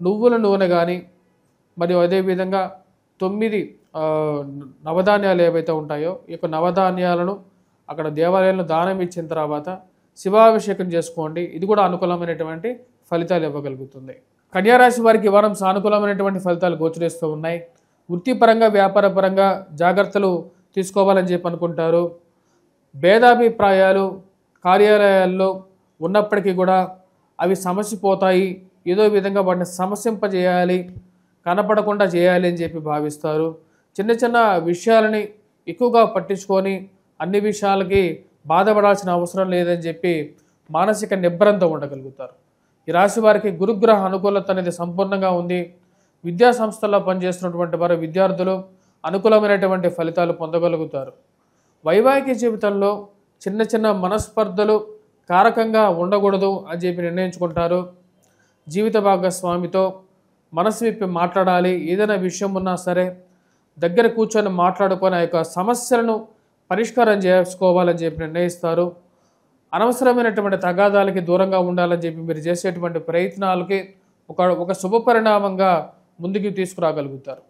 నువ్వుల నూనె కానీ మరియు అదేవిధంగా 9 నవధాన్యాలు ఏవైతే ఉంటాయో ఈ యొక్క నవధాన్యాలను అక్కడ దేవాలయంలో దానం ఇచ్చిన తర్వాత శివాభిషేకం చేసుకోండి. ఇది కూడా అనుకూలమైనటువంటి ఫలితాలు ఇవ్వగలుగుతుంది. కన్యారాశి వారికి ఈ వారం సానుకూలమైనటువంటి ఫలితాలు గోచరిస్తూ ఉన్నాయి. వృత్తిపరంగా, వ్యాపారపరంగా జాగ్రత్తలు తీసుకోవాలని చెప్పి అనుకుంటారు. భేదాభిప్రాయాలు కార్యాలయాల్లో ఉన్నప్పటికీ కూడా అవి సమసిపోతాయి. ఏదో విధంగా వాటిని సమసింపజేయాలి, కనపడకుండా చేయాలి అని చెప్పి భావిస్తారు. చిన్న చిన్న విషయాలని ఎక్కువగా పట్టించుకొని అన్ని విషయాలకి బాధపడాల్సిన అవసరం లేదని చెప్పి మానసిక నిబ్రంతో ఉండగలుగుతారు. ఈ రాశి వారికి గురుగ్రహ అనుకూలత అనేది సంపూర్ణంగా ఉంది. విద్యా సంస్థల్లో పనిచేస్తున్నటువంటి వారు విద్యార్థులు అనుకూలమైనటువంటి ఫలితాలు పొందగలుగుతారు. వైవాహిక జీవితంలో చిన్న చిన్న మనస్పర్ధలు కారకంగా ఉండకూడదు అని చెప్పి నిర్ణయించుకుంటారు. జీవిత భాగస్వామితో మనసు విప్పి మాట్లాడాలి. ఏదైనా విషయం ఉన్నా సరే దగ్గర కూర్చొని మాట్లాడుకొని ఆ యొక్క సమస్యలను పరిష్కారం చేసుకోవాలని చెప్పి నిర్ణయిస్తారు. అనవసరమైనటువంటి తగాదాలకి దూరంగా ఉండాలని చెప్పి మీరు చేసేటువంటి ప్రయత్నాలకి ఒక శుభ పరిణామంగా ముందుకు తీసుకురాగలుగుతారు.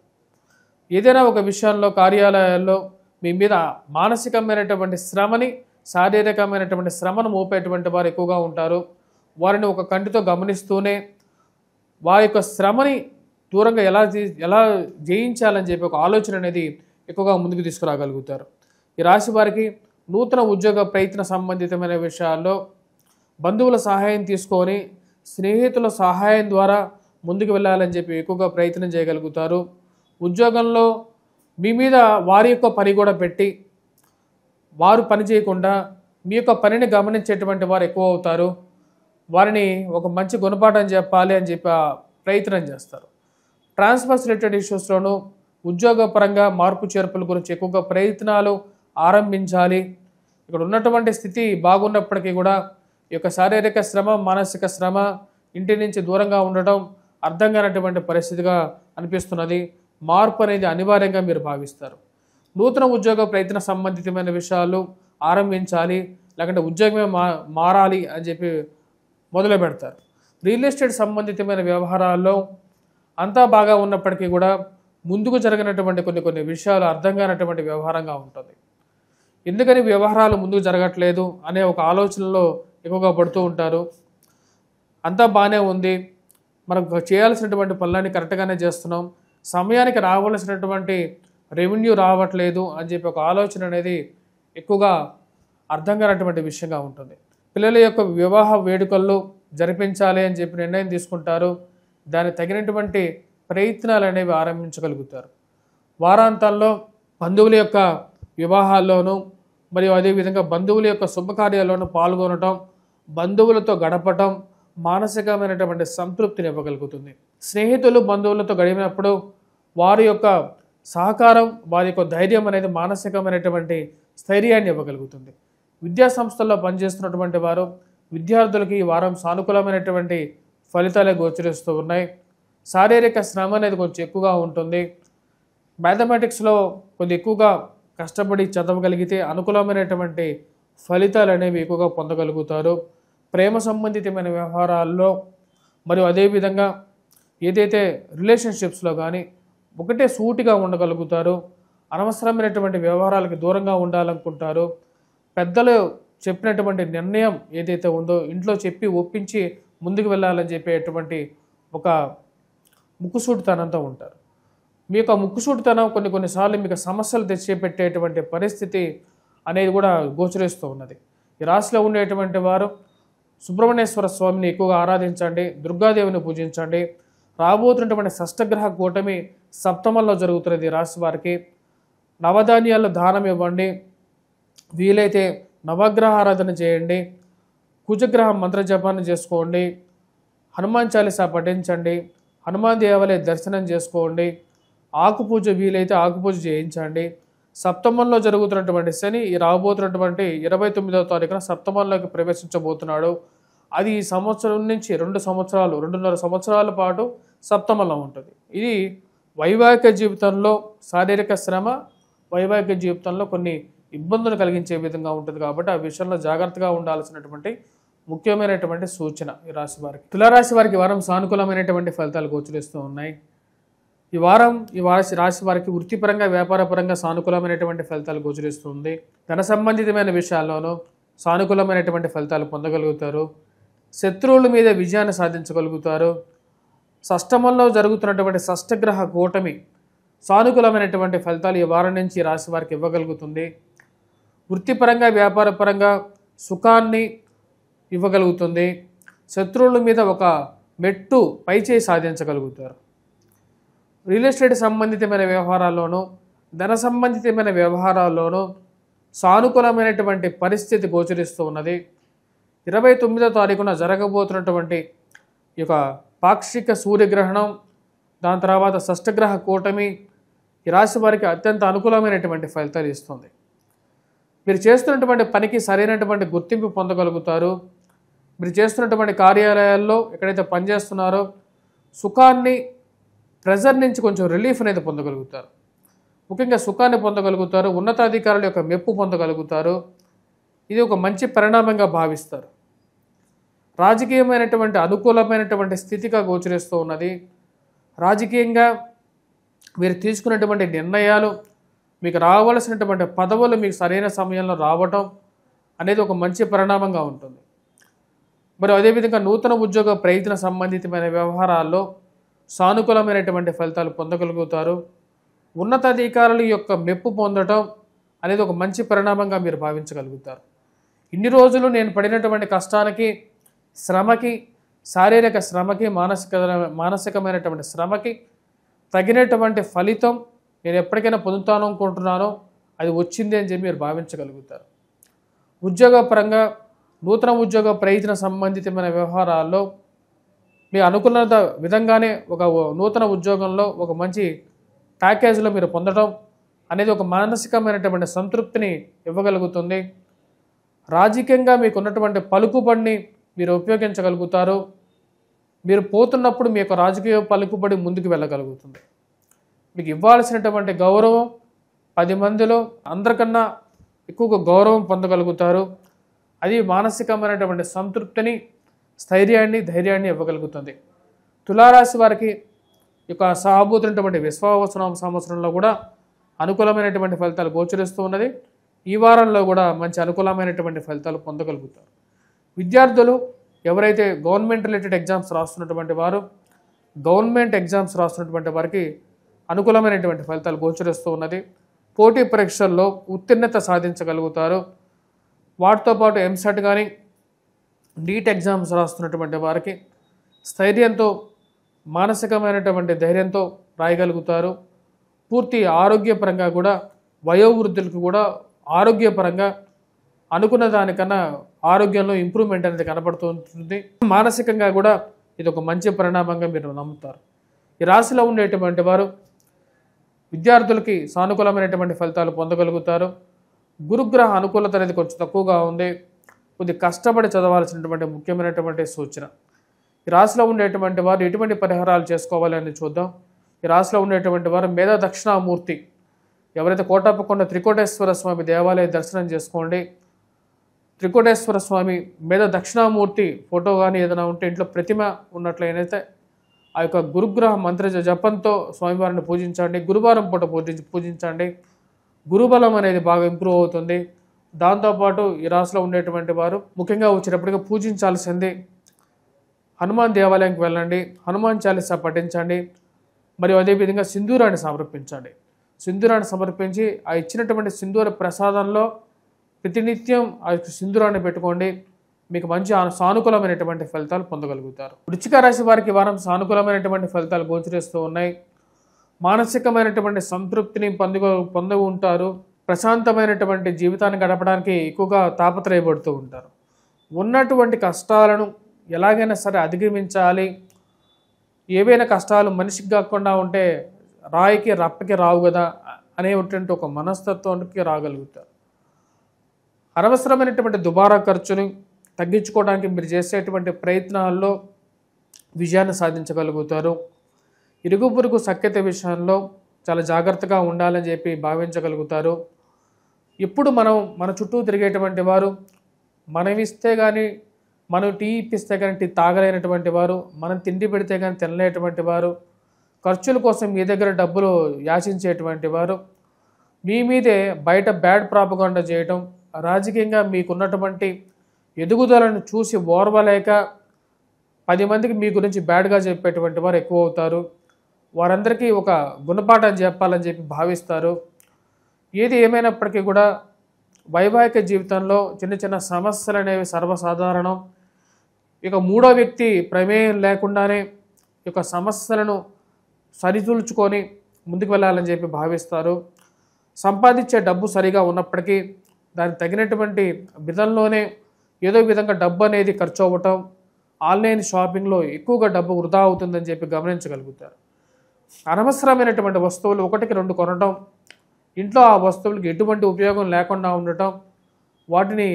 ఏదైనా ఒక విషయంలో కార్యాలయాల్లో మీ మీద మానసికమైనటువంటి శ్రమని, శారీరకమైనటువంటి శ్రమను మోపేటువంటి వారు ఎక్కువగా ఉంటారు. వారిని ఒక కంటితో గమనిస్తూనే వారి యొక్క శ్రమని దూరంగా ఎలా జయించాలని చెప్పి ఒక ఆలోచన అనేది ఎక్కువగా ముందుకు తీసుకురాగలుగుతారు. ఈ రాశి వారికి నూతన ఉద్యోగ ప్రయత్న సంబంధితమైన విషయాల్లో బంధువుల సహాయం తీసుకొని స్నేహితుల సహాయం ద్వారా ముందుకు వెళ్ళాలని చెప్పి ఎక్కువగా ప్రయత్నం చేయగలుగుతారు. ఉద్యోగంలో మీ మీద వారి యొక్క పని కూడా పెట్టి వారు పని చేయకుండా మీ యొక్క పనిని గమనించేటువంటి వారు ఎక్కువ అవుతారు. వారిని ఒక మంచి గుణపాఠం చెప్పాలి అని చెప్పి ప్రయత్నం చేస్తారు. ట్రాన్స్ఫర్స్ రిలేటెడ్ ఇష్యూస్లోనూ ఉద్యోగపరంగా మార్పు చేర్పుల గురించి ఎక్కువగా ప్రయత్నాలు ఆరంభించాలి. ఇక్కడ ఉన్నటువంటి స్థితి బాగున్నప్పటికీ కూడా ఈ యొక్క శారీరక శ్రమ, మానసిక శ్రమ, ఇంటి నుంచి దూరంగా ఉండటం అర్థం కానటువంటి పరిస్థితిగా అనిపిస్తున్నది. మార్పు అనేది అనివార్యంగా మీరు భావిస్తారు. నూతన ఉద్యోగ ప్రయత్న సంబంధితమైన విషయాలు ఆరంభించాలి, లేకుంటే ఉద్యోగమే మారాలి అని చెప్పి మొదలు పెడతారు. రియల్ ఎస్టేట్ సంబంధితమైన వ్యవహారాల్లో అంతా బాగా ఉన్నప్పటికీ కూడా ముందుకు జరిగినటువంటి కొన్ని విషయాలు అర్థం కానటువంటి వ్యవహారంగా ఉంటుంది. ఎందుకని వ్యవహారాలు ముందుకు జరగట్లేదు అనే ఒక ఆలోచనలో ఎక్కువగా పడుతూ ఉంటారు. అంతా బాగానే ఉంది, మనం చేయాల్సినటువంటి పనులన్నీ కరెక్ట్గానే చేస్తున్నాం, సమయానికి రావాల్సినటువంటి రెవెన్యూ రావట్లేదు అని చెప్పి ఒక ఆలోచన అనేది ఎక్కువగా అర్థం కానటువంటి విషయంగా ఉంటుంది. పిల్లల యొక్క వివాహ వేడుకల్లో జరిపించాలి అని చెప్పి నిర్ణయం తీసుకుంటారు. దానికి తగినటువంటి ప్రయత్నాలు అనేవి ఆరంభించగలుగుతారు. వారాంతాల్లో బంధువుల యొక్క వివాహాల్లోనూ మరియు అదేవిధంగా బంధువుల యొక్క శుభకార్యాల్లోనూ పాల్గొనటం, బంధువులతో గడపటం మానసికమైనటువంటి సంతృప్తిని ఇవ్వగలుగుతుంది. స్నేహితులు బంధువులతో గడిపినప్పుడు వారి యొక్క సహకారం, వారి యొక్క ధైర్యం అనేది మానసికమైనటువంటి స్థైర్యాన్ని ఇవ్వగలుగుతుంది. విద్యా సంస్థల్లో పనిచేస్తున్నటువంటి వారు విద్యార్థులకి ఈ వారం సానుకూలమైనటువంటి ఫలితాలే గోచరిస్తూ ఉన్నాయి. శారీరక శ్రమ అనేది కొంచెం ఎక్కువగా ఉంటుంది. మ్యాథమెటిక్స్లో కొద్ది ఎక్కువగా కష్టపడి చదవగలిగితే అనుకూలమైనటువంటి ఫలితాలు అనేవి ఎక్కువగా పొందగలుగుతారు. ప్రేమ సంబంధితమైన వ్యవహారాల్లో మరియు అదేవిధంగా ఏదైతే రిలేషన్షిప్స్లో కానీ ఒకటే సూటిగా ఉండగలుగుతారు. అనవసరమైనటువంటి వ్యవహారాలకు దూరంగా ఉండాలనుకుంటారు. పెద్దలు చెప్పినటువంటి నిర్ణయం ఏదైతే ఉందో ఇంట్లో చెప్పి ఒప్పించి ముందుకు వెళ్ళాలని చెప్పేటువంటి ఒక ముక్కుసూటితనంతో ఉంటారు. మీ యొక్క ముక్కుసూటితనం కొన్నిసార్లు మీకు సమస్యలు తెచ్చిపెట్టేటువంటి పరిస్థితి అనేది కూడా గోచరిస్తూ ఉన్నది. ఈ రాశిలో ఉండేటువంటి వారు సుబ్రహ్మణ్యేశ్వర స్వామిని ఎక్కువగా ఆరాధించండి, దుర్గాదేవిని పూజించండి. రాబోతున్నటువంటి షష్టగ్రహ కూటమి సప్తమంలో జరుగుతున్నది. రాశి వారికి నవధాన్యాలు దానం ఇవ్వండి, వీలైతే నవగ్రహ ఆరాధన చేయండి, కుజగ్రహ మంత్ర జపాన్ని చేసుకోండి, హనుమాన్ చాలీసా పఠించండి, హనుమాన్ దేవాలయ దర్శనం చేసుకోండి, ఆకుపూజ వీలైతే ఆకుపూజ చేయించండి. సప్తమంలో జరుగుతున్నటువంటి శని ఈ రాబోతున్నటువంటి 29వ తారీఖున సప్తమంలోకి ప్రవేశించబోతున్నాడు. అది ఈ సంవత్సరం నుంచి 2.5 సంవత్సరాల పాటు సప్తమంలో ఉంటుంది. ఇది వైవాహిక జీవితంలో శారీరక శ్రమ, వైవాహిక జీవితంలో కొన్ని ఇబ్బందులు కలిగించే విధంగా ఉంటుంది. కాబట్టి ఆ విషయంలో జాగ్రత్తగా ఉండాల్సినటువంటి ముఖ్యమైనటువంటి సూచన ఈ రాశి వారికి. తులారాశి వారికి వారం సానుకూలమైనటువంటి ఫలితాలు గోచరిస్తూ ఉన్నాయి. ఈ రాశి వారికి వృత్తిపరంగా, వ్యాపారపరంగా సానుకూలమైనటువంటి ఫలితాలు గోచరిస్తుంది. ధన సంబంధితమైన విషయాల్లోనూ సానుకూలమైనటువంటి ఫలితాలు పొందగలుగుతారు. శత్రువుల మీద విజయాన్ని సాధించగలుగుతారు. షష్టమంలో జరుగుతున్నటువంటి షష్టగ్రహ కూటమి సానుకూలమైనటువంటి ఫలితాలు ఈ వారం నుంచి రాశి వారికి ఇవ్వగలుగుతుంది. వృత్తిపరంగా, వ్యాపారపరంగా సుఖాన్ని ఇవ్వగలుగుతుంది. శత్రువుల మీద ఒక మెట్టు పైచేయి సాధించగలుగుతారు. రియల్ ఎస్టేట్ సంబంధితమైన వ్యవహారాల్లోనూ, ధన సంబంధితమైన వ్యవహారాల్లోనూ సానుకూలమైనటువంటి పరిస్థితి గోచరిస్తూ ఉన్నది. 29వ తారీఖున జరగబోతున్నటువంటి ఈ యొక్క పాక్షిక సూర్యగ్రహణం, దాని తర్వాత షష్టగ్రహ కూటమి ఈ రాశి వారికి అత్యంత అనుకూలమైనటువంటి ఫలితాలు ఇస్తుంది. మీరు చేస్తున్నటువంటి పనికి సరైనటువంటి గుర్తింపు పొందగలుగుతారు. మీరు చేస్తున్నటువంటి కార్యాలయాల్లో ఎక్కడైతే పనిచేస్తున్నారో సుఖాన్ని, ప్రెజర్ నుంచి కొంచెం రిలీఫ్ అనేది పొందగలుగుతారు. ముఖ్యంగా సుఖాన్ని పొందగలుగుతారు, ఉన్నతాధికారుల యొక్క మెప్పు పొందగలుగుతారు. ఇది ఒక మంచి పరిణామంగా భావిస్తారు. రాజకీయమైనటువంటి అనుకూలమైనటువంటి స్థితిగా గోచరిస్తూ ఉన్నది. రాజకీయంగా మీరు తీసుకున్నటువంటి నిర్ణయాలు, మీకు రావాల్సినటువంటి పదవులు మీకు సరైన సమయంలో రావటం అనేది ఒక మంచి పరిణామంగా ఉంటుంది. మరి అదేవిధంగా నూతన ఉద్యోగ ప్రయత్న సంబంధితమైన వ్యవహారాల్లో సానుకూలమైనటువంటి ఫలితాలు పొందగలుగుతారు. ఉన్నతాధికారుల యొక్క మెప్పు పొందడం అనేది ఒక మంచి పరిణామంగా మీరు భావించగలుగుతారు. ఇన్ని రోజులు నేను పడినటువంటి కష్టానికి, శ్రమకి, శారీరక శ్రమకి, మానసికమైనటువంటి శ్రమకి తగినటువంటి ఫలితం నేను ఎప్పటికైనా పొందుతాను అనుకుంటున్నానో అది వచ్చింది అని చెప్పి మీరు భావించగలుగుతారు. ఉద్యోగపరంగా నూతన ఉద్యోగ ప్రయత్న సంబంధితమైన వ్యవహారాల్లో మీ అనుకున్న విధంగానే ఒక నూతన ఉద్యోగంలో ఒక మంచి ప్యాకేజీలో మీరు పొందడం అనేది ఒక మానసికమైనటువంటి సంతృప్తిని ఇవ్వగలుగుతుంది. రాజకీయంగా మీకు ఉన్నటువంటి పలుకుబడిని మీరు ఉపయోగించగలుగుతారు. మీరు పోతున్నప్పుడు మీ యొక్క రాజకీయ పలుకుబడి ముందుకు వెళ్ళగలుగుతుంది. మీకు ఇవ్వాల్సినటువంటి గౌరవం 10 మందిలో అందరికన్నా ఎక్కువగా గౌరవం పొందగలుగుతారు. అది మానసికమైనటువంటి సంతృప్తిని, స్థైర్యాన్ని, ధైర్యాన్ని ఇవ్వగలుగుతుంది. తులారాశి వారికి యొక్క సహభూతున్నటువంటి విశ్వావసనం సంవత్సరంలో కూడా అనుకూలమైనటువంటి ఫలితాలు గోచరిస్తూ ఉన్నది. ఈ వారంలో కూడా మంచి అనుకూలమైనటువంటి ఫలితాలు పొందగలుగుతారు. విద్యార్థులు ఎవరైతే గవర్నమెంట్ రిలేటెడ్ ఎగ్జామ్స్ రాస్తున్నటువంటి వారు, గవర్నమెంట్ ఎగ్జామ్స్ రాస్తున్నటువంటి వారికి అనుకూలమైనటువంటి ఫలితాలు గోచరిస్తూ ఉన్నది. పోటీ పరీక్షల్లో ఉత్తీర్ణత సాధించగలుగుతారు. వాటితో పాటు ఎంసెట్ కానీ, నీట్ ఎగ్జామ్స్ రాస్తున్నటువంటి వారికి స్థైర్యంతో, మానసికమైనటువంటి ధైర్యంతో రాయగలుగుతారు. పూర్తి ఆరోగ్యపరంగా కూడా వయోవృద్ధులకు కూడా ఆరోగ్యపరంగా అనుకున్న దానికన్నా ఆరోగ్యంలో ఇంప్రూవ్మెంట్ అనేది కనపడుతూ ఉంటుంది. మానసికంగా కూడా ఇది ఒక మంచి పరిణామంగా మీరు నమ్ముతారు. ఈ రాశిలో ఉండేటువంటి వారు విద్యార్థులకి సానుకూలమైనటువంటి ఫలితాలు పొందగలుగుతారు. గురుగ్రహ అనుకూలత అనేది కొంచెం తక్కువగా ఉంది. కొద్ది కష్టపడి చదవాల్సినటువంటి ముఖ్యమైనటువంటి సూచన. ఈ రాశిలో ఉండేటువంటి వారు ఎటువంటి పరిహారాలు చేసుకోవాలని చూద్దాం. ఈ రాశిలో ఉండేటువంటి వారు మేధా దక్షిణామూర్తి ఎవరైతే కోటప్పకొండ త్రికోటేశ్వర స్వామి దేవాలయ దర్శనం చేసుకోండి. త్రికోటేశ్వర స్వామి మేధా దక్షిణామూర్తి ఫోటో కానీ ఏదైనా ఉంటే ఇంట్లో ప్రతిమ ఉన్నట్లయితే ఆ యొక్క గురుగ్రహ మంత్ర జపంతో స్వామివారిని పూజించండి. గురువారం పూట పూజించండి. గురుబలం అనేది బాగా ఇంప్రూవ్ అవుతుంది. దాంతోపాటు ఈ రాశిలో ఉండేటువంటి వారు ముఖ్యంగా వచ్చేటప్పటికి పూజించాల్సింది హనుమాన్ దేవాలయంకి వెళ్ళండి. హనుమాన్ చాలీసా పఠించండి. మరియు అదేవిధంగా సింధూరాన్ని సమర్పించండి. సింధూరాన్ని సమర్పించి ఆ ఇచ్చినటువంటి సింధూర ప్రసాదంలో ప్రతినిత్యం ఆ సింధూరాన్ని పెట్టుకోండి. మీకు మంచి సానుకూలమైనటువంటి ఫలితాలు పొందగలుగుతారు. వృశ్చిక రాశి వారికి వారం సానుకూలమైనటువంటి ఫలితాలు గోచరిస్తూ ఉన్నాయి. మానసికమైనటువంటి సంతృప్తిని పొంది ఉంటారు. ప్రశాంతమైనటువంటి జీవితాన్ని గడపడానికి ఎక్కువగా తాపత్రయపడుతూ ఉంటారు. ఉన్నటువంటి కష్టాలను ఎలాగైనా సరే అధిగమించాలి. ఏవైనా కష్టాలు మనిషికి కాకుండా ఉంటే రాయికి రప్పకి రావు కదా అనేటువంటి ఒక మనస్తత్వానికి రాగలుగుతారు. అనవసరమైనటువంటి దుబారా ఖర్చుని తగ్గించుకోవడానికి మీరు చేసేటువంటి ప్రయత్నాల్లో విజయాన్ని సాధించగలుగుతారు. ఇరుగు పొరుగు సఖ్యత విషయంలో చాలా జాగ్రత్తగా ఉండాలని చెప్పి భావించగలుగుతారు. ఇప్పుడు మన చుట్టూ తిరిగేటువంటి వారు మనం ఇస్తే కానీ, మనం టీ ఇప్పిస్తే కానీ టీ తాగలేనటువంటి వారు, మనం తిండి పెడితే కానీ తినలేటువంటి వారు, ఖర్చుల కోసం మీ దగ్గర డబ్బులు యాచించేటువంటి వారు, మీ మీదే బయట బ్యాడ్ ప్రాపగాండా చేయటం, రాజకీయంగా మీకున్నటువంటి ఎదుగుదలను చూసి ఓర్వలేక 10 మందికి మీ గురించి బ్యాడ్గా చెప్పేటువంటి వారు ఎక్కువ అవుతారు. వారందరికీ ఒక గుణపాఠం చెప్పాలని చెప్పి భావిస్తారు. ఏది ఏమైనప్పటికీ కూడా వైవాహిక జీవితంలో చిన్న చిన్న సమస్యలు అనేవి సర్వసాధారణం. ఇక మూడో వ్యక్తి ప్రమేయం లేకుండానే ఈ యొక్క సమస్యలను సరితూల్చుకొని ముందుకు వెళ్ళాలని చెప్పి భావిస్తారు. సంపాదించే డబ్బు సరిగా ఉన్నప్పటికీ దానికి తగినటువంటి విధంలోనే ఏదో విధంగా డబ్బు అనేది ఖర్చు అవ్వటం, ఆన్లైన్ షాపింగ్లో ఎక్కువగా డబ్బు వృధా అవుతుందని చెప్పి గమనించగలుగుతారు. అనవసరమైనటువంటి వస్తువులు 1-2 కొనడం, ఇంట్లో ఆ వస్తువులకు ఎటువంటి ఉపయోగం లేకుండా ఉండటం, వాటిని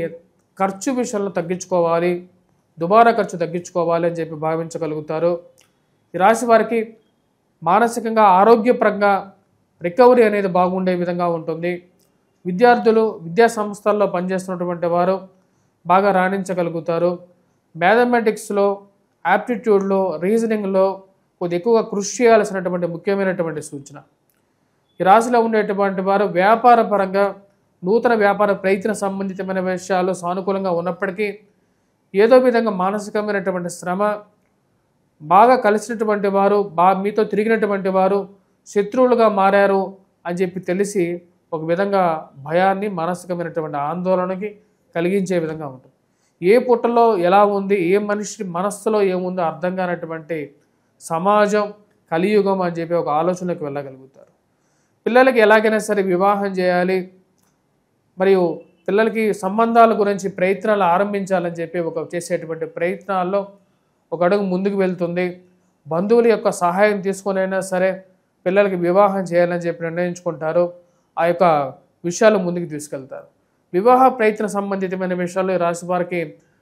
ఖర్చు విషయంలో తగ్గించుకోవాలి. దుబారా ఖర్చు తగ్గించుకోవాలి అని చెప్పి భావించగలుగుతారు. ఈ రాశి వారికి మానసికంగా ఆరోగ్యపరంగా రికవరీ అనేది బాగుండే విధంగా ఉంటుంది. విద్యార్థులు విద్యా సంస్థల్లో పనిచేస్తున్నటువంటి వారు బాగా రాణించగలుగుతారు. మ్యాథమెటిక్స్లో, యాప్టిట్యూడ్లో, రీజనింగ్లో కొద్ది ఎక్కువగా కృషి చేయాల్సినటువంటి ముఖ్యమైనటువంటి సూచన. ఈ రాశిలో ఉండేటువంటి వారు వ్యాపార పరంగా నూతన వ్యాపార ప్రయత్న సంబంధితమైన విషయాలు సానుకూలంగా ఉన్నప్పటికీ ఏదో విధంగా మానసికమైనటువంటి శ్రమ, బాగా కలిసినటువంటి వారు, మీతో తిరిగినటువంటి వారు శత్రువులుగా మారారు అని చెప్పి తెలిసి ఒక విధంగా భయాన్ని, మానసికమైనటువంటి ఆందోళనకి కలిగించే విధంగా ఉంటుంది. ఏ పుట్టలో ఎలా ఉంది, ఏ మనిషి మనస్సులో ఏముందో అర్థం కానటువంటి సమాజం, కలియుగం అని చెప్పి ఒక ఆలోచనకు వెళ్ళగలుగుతారు. పిల్లలకి ఎలాగైనా సరే వివాహం చేయాలి, మరియు పిల్లలకి సంబంధాల గురించి ప్రయత్నాలు ఆరంభించాలని చెప్పి చేసేటువంటి ప్రయత్నాల్లో ఒక అడుగు ముందుకు వెళ్తుంది. బంధువుల యొక్క సహాయం తీసుకునైనా సరే పిల్లలకి వివాహం చేయాలని చెప్పి నిర్ణయించుకుంటారు. ఆ యొక్క విషయాలు ముందుకు తీసుకెళ్తారు. వివాహ ప్రయత్న సంబంధితమైన విషయాల్లో ఈ రాశి వారికి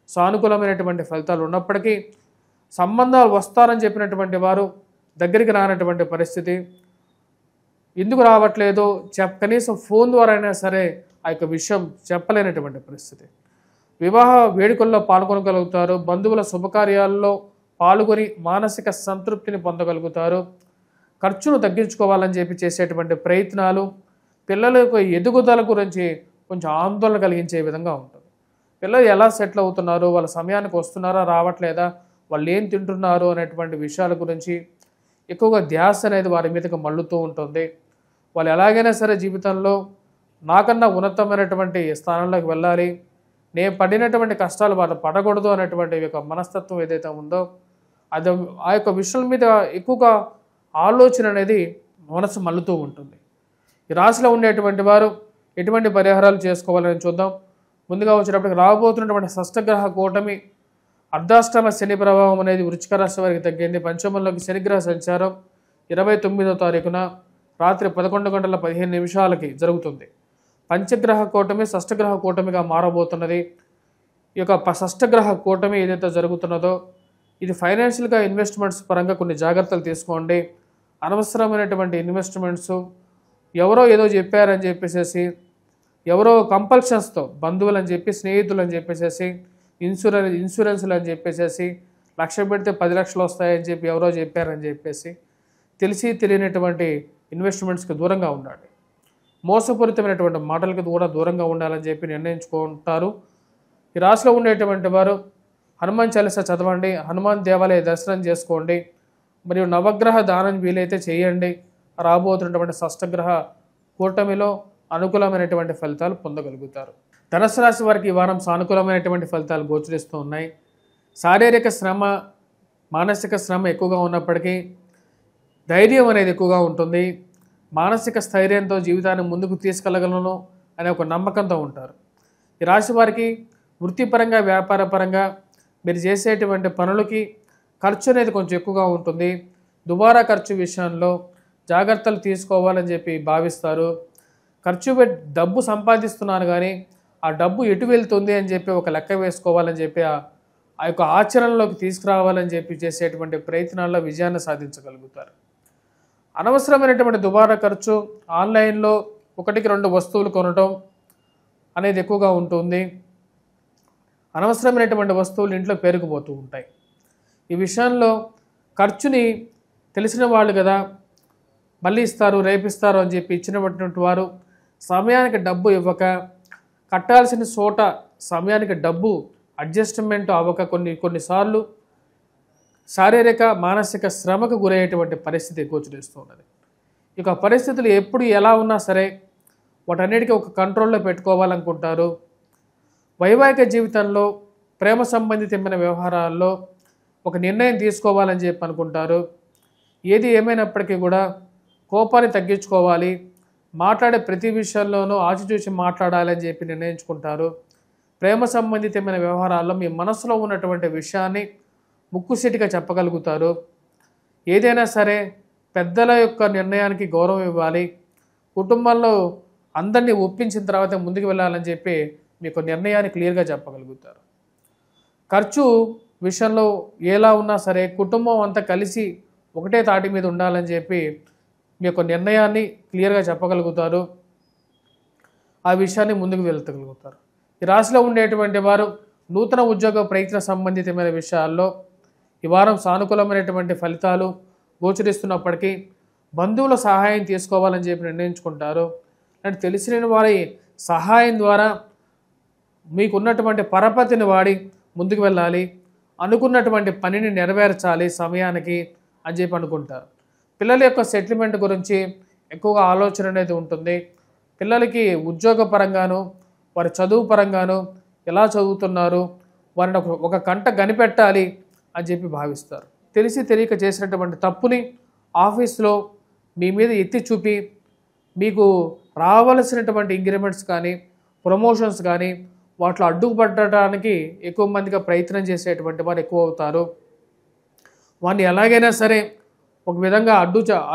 సానుకూలమైనటువంటి ఫలితాలు ఉన్నప్పటికీ సంబంధాలు వస్తారని చెప్పినటువంటి వారు దగ్గరికి రానటువంటి పరిస్థితి. ఎందుకు రావట్లేదో కనీసం ఫోన్ ద్వారా అయినా సరే ఆ యొక్క విషయం చెప్పలేనటువంటి పరిస్థితి. వివాహ వేడుకల్లో పాల్గొనగలుగుతారు. బంధువుల శుభకార్యాల్లో పాల్గొని మానసిక సంతృప్తిని పొందగలుగుతారు. ఖర్చును తగ్గించుకోవాలని చెప్పి చేసేటువంటి ప్రయత్నాలు పిల్లలకు ఎదుగుదల గురించి కొంచెం ఆందోళన కలిగించే విధంగా ఉంటుంది. పిల్లలు ఎలా సెటిల్ అవుతున్నారు, వాళ్ళ సమయానికి వస్తున్నారా, రావట్లేదా, వాళ్ళు ఏం తింటున్నారు అనేటువంటి విషయాల గురించి ఎక్కువగా ధ్యాస అనేది వారి మీదకి మళ్ళుతూ ఉంటుంది. వాళ్ళు ఎలాగైనా సరే జీవితంలో నాకన్నా ఉన్నతమైనటువంటి స్థానంలోకి వెళ్ళాలి, నేను పడినటువంటి కష్టాలు వాళ్ళు పడకూడదు అనేటువంటి యొక్క మనస్తత్వం ఏదైతే ఉందో అది ఆ యొక్క విషయాల మీద ఎక్కువగా ఆలోచన అనేది మనసు మళ్ళుతూ ఉంటుంది. ఈ రాశిలో ఉండేటువంటి వారు ఎటువంటి పరిహారాలు చేసుకోవాలని చూద్దాం. ముందుగా వచ్చేటప్పటికి రాబోతున్నటువంటి షష్టగ్రహ కూటమి అర్ధాష్టమ శని ప్రభావం అనేది వృశ్చిక రాశి వారికి తగ్గింది. పంచమంలోకి శనిగ్రహ సంచారం 29వ తారీఖున రాత్రి 11:15 జరుగుతుంది. పంచగ్రహ కూటమి షష్టగ్రహ కూటమిగా మారబోతున్నది. ఈ యొక్క షష్టగ్రహ కూటమి ఏదైతే జరుగుతున్నదో ఇది ఫైనాన్షియల్గా ఇన్వెస్ట్మెంట్స్ పరంగా కొన్ని జాగ్రత్తలు తీసుకోండి. అనవసరమైనటువంటి ఇన్వెస్ట్మెంట్స్ ఎవరో ఏదో చెప్పారని చెప్పేసి, ఎవరో కంపల్షన్స్తో బంధువులు అని చెప్పి, స్నేహితులు అని చెప్పేసి, ఇన్సూరెన్స్లు అని చెప్పేసి, లక్ష పెడితే 10 లక్షలు వస్తాయని చెప్పి ఎవరో చెప్పారని చెప్పేసి తెలిసి తెలియనటువంటి ఇన్వెస్ట్మెంట్స్కి దూరంగా ఉండాలి. మోసపూరితమైనటువంటి మాటలకి కూడా దూరంగా ఉండాలని చెప్పి నిర్ణయించుకుంటారు. ఈ రాశిలో ఉండేటువంటి వారు హనుమాన్ చాలీసా చదవండి, హనుమాన్ దేవాలయ దర్శనం చేసుకోండి, మరియు నవగ్రహ దానం వీలైతే చేయండి. రాబోతున్నటువంటి షష్టగ్రహ కూటమిలో అనుకూలమైనటువంటి ఫలితాలు పొందగలుగుతారు. ధనుసు రాశి వారికి ఈ వారం సానుకూలమైనటువంటి ఫలితాలు గోచరిస్తూ ఉన్నాయి. శారీరక శ్రమ, మానసిక శ్రమ ఎక్కువగా ఉన్నప్పటికీ ధైర్యం అనేది ఎక్కువగా ఉంటుంది. మానసిక స్థైర్యంతో జీవితాన్ని ముందుకు తీసుకెళ్లగలను అనే ఒక నమ్మకంతో ఉంటారు. ఈ రాశి వారికి వృత్తిపరంగా, వ్యాపారపరంగా మీరు చేసేటువంటి పనులకి ఖర్చు అనేది కొంచెం ఎక్కువగా ఉంటుంది. దుబారా ఖర్చు విషయంలో జాగ్రత్తలు తీసుకోవాలని చెప్పి భావిస్తారు. ఖర్చు డబ్బు సంపాదిస్తున్నాను కానీ ఆ డబ్బు ఎటు వెళ్తుంది అని చెప్పి ఒక లెక్క వేసుకోవాలని చెప్పి ఆ యొక్క ఆచరణలోకి తీసుకురావాలని చెప్పి చేసేటువంటి ప్రయత్నాల్లో విజయాన్ని సాధించగలుగుతారు. అనవసరమైనటువంటి దుబారా ఖర్చు, ఆన్లైన్లో 1-2 వస్తువులు కొనడం అనేది ఎక్కువగా ఉంటుంది. అనవసరమైనటువంటి వస్తువులు ఇంట్లో పేరుకుపోతూ ఉంటాయి. ఈ విషయంలో ఖర్చుని తెలిసిన వాళ్ళు కదా, మళ్ళీ ఇస్తారు, రేపిస్తారు అని చెప్పి ఇచ్చినటువంటి వారు సమయానికి డబ్బు ఇవ్వక, కట్టాల్సిన చోట సమయానికి డబ్బు అడ్జస్ట్మెంట్ అవ్వక కొన్నిసార్లు శారీరక, మానసిక శ్రమకు గురయ్యేటువంటి పరిస్థితి గోచరిస్తూ ఉన్నది. ఇక పరిస్థితులు ఎప్పుడు ఎలా ఉన్నా సరే వాటన్నిటికీ ఒక కంట్రోల్లో పెట్టుకోవాలనుకుంటారు. వైవాహిక జీవితంలో, ప్రేమ సంబంధితమైన వ్యవహారాల్లో ఒక నిర్ణయం తీసుకోవాలని చెప్పి అనుకుంటారు. ఏది ఏమైనప్పటికీ కూడా కోపాన్ని తగ్గించుకోవాలి, మాట్లాడే ప్రతి విషయంలోనూ ఆచితూచి మాట్లాడాలని చెప్పి నిర్ణయించుకుంటారు. ప్రేమ సంబంధితమైన వ్యవహారాల్లో మీ మనసులో ఉన్నటువంటి విషయాన్ని ముక్కుసీటిగా చెప్పగలుగుతారు. ఏదైనా సరే పెద్దల యొక్క నిర్ణయానికి గౌరవం ఇవ్వాలి, కుటుంబంలో అందరినీ ఒప్పించిన తర్వాత ముందుకు వెళ్ళాలని చెప్పి మీకు నిర్ణయాన్ని క్లియర్గా చెప్పగలుగుతారు. ఖర్చు విషయంలో ఎలా ఉన్నా సరే కుటుంబం అంతా కలిసి ఒకటే తాటి మీద ఉండాలని చెప్పి మీ యొక్క నిర్ణయాన్ని క్లియర్గా చెప్పగలుగుతారు. ఆ విషయాన్ని ముందుకు వెళ్తగలుగుతారు. ఈ రాశిలో ఉండేటువంటి వారు నూతన ఉద్యోగ ప్రయత్న సంబంధితమైన విషయాల్లో ఈ వారం సానుకూలమైనటువంటి ఫలితాలు గోచరిస్తున్నప్పటికీ బంధువుల సహాయం తీసుకోవాలని చెప్పి నిర్ణయించుకుంటారు. అంటే తెలిసిన వారి సహాయం ద్వారా మీకున్నటువంటి పరపతిని వాడి ముందుకు వెళ్ళాలి, అనుకున్నటువంటి పనిని నెరవేర్చాలి సమయానికి అని చెప్పి అనుకుంటారు. పిల్లల యొక్క సెటిల్మెంట్ గురించి ఎక్కువగా ఆలోచన అనేది ఉంటుంది. పిల్లలకి ఉద్యోగ పరంగాను వారి చదువు పరంగాను ఎలా చదువుతున్నారు, వారిని ఒక కంట కనిపెట్టాలి అని చెప్పి భావిస్తారు. తెలిసి తెలియక చేసినటువంటి తప్పుని ఆఫీస్లో మీ మీద ఎత్తి చూపి మీకు రావాల్సినటువంటి ఇంక్రిమెంట్స్ కానీ ప్రమోషన్స్ కానీ వాటిలో అడ్డుపడటానికి ఎక్కువ మందిగా ప్రయత్నం చేసేటువంటి వారు ఎక్కువ అవుతారు. వారిని ఎలాగైనా సరే ఒక విధంగా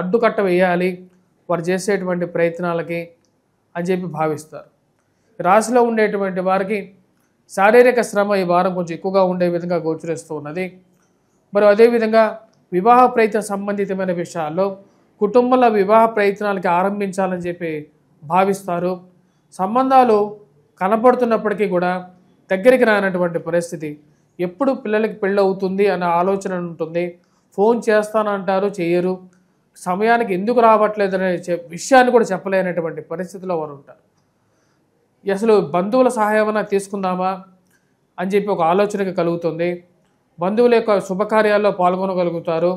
అడ్డుకట్ట వేయాలి వారు చేసేటువంటి ప్రయత్నాలకి అని చెప్పి భావిస్తారు. రాశిలో ఉండేటువంటి వారికి శారీరక శ్రమ ఈ వారం కొంచెం ఎక్కువగా ఉండే విధంగా గోచరిస్తూ ఉన్నది. మరి అదేవిధంగా వివాహ ప్రయత్న సంబంధితమైన విషయాల్లో కుటుంబంలో వివాహ ప్రయత్నాలకి ఆరంభించాలని చెప్పి భావిస్తారు. సంబంధాలు కనపడుతున్నప్పటికీ కూడా దగ్గరికి రానటువంటి పరిస్థితి, ఎప్పుడు పిల్లలకి పెళ్ళి అవుతుంది అన్న ఆలోచన ఉంటుంది. ఫోన్ చేస్తానంటారు, చేయరు. సమయానికి ఎందుకు రావట్లేదు అనే విషయాన్ని కూడా చెప్పలేనటువంటి పరిస్థితిలో వారు ఉంటారు. అసలు బంధువుల సహాయమైనా తీసుకుందామా అని చెప్పి ఒక ఆలోచనగా కలుగుతుంది. బంధువుల యొక్క శుభకార్యాల్లో పాల్గొనగలుగుతారు,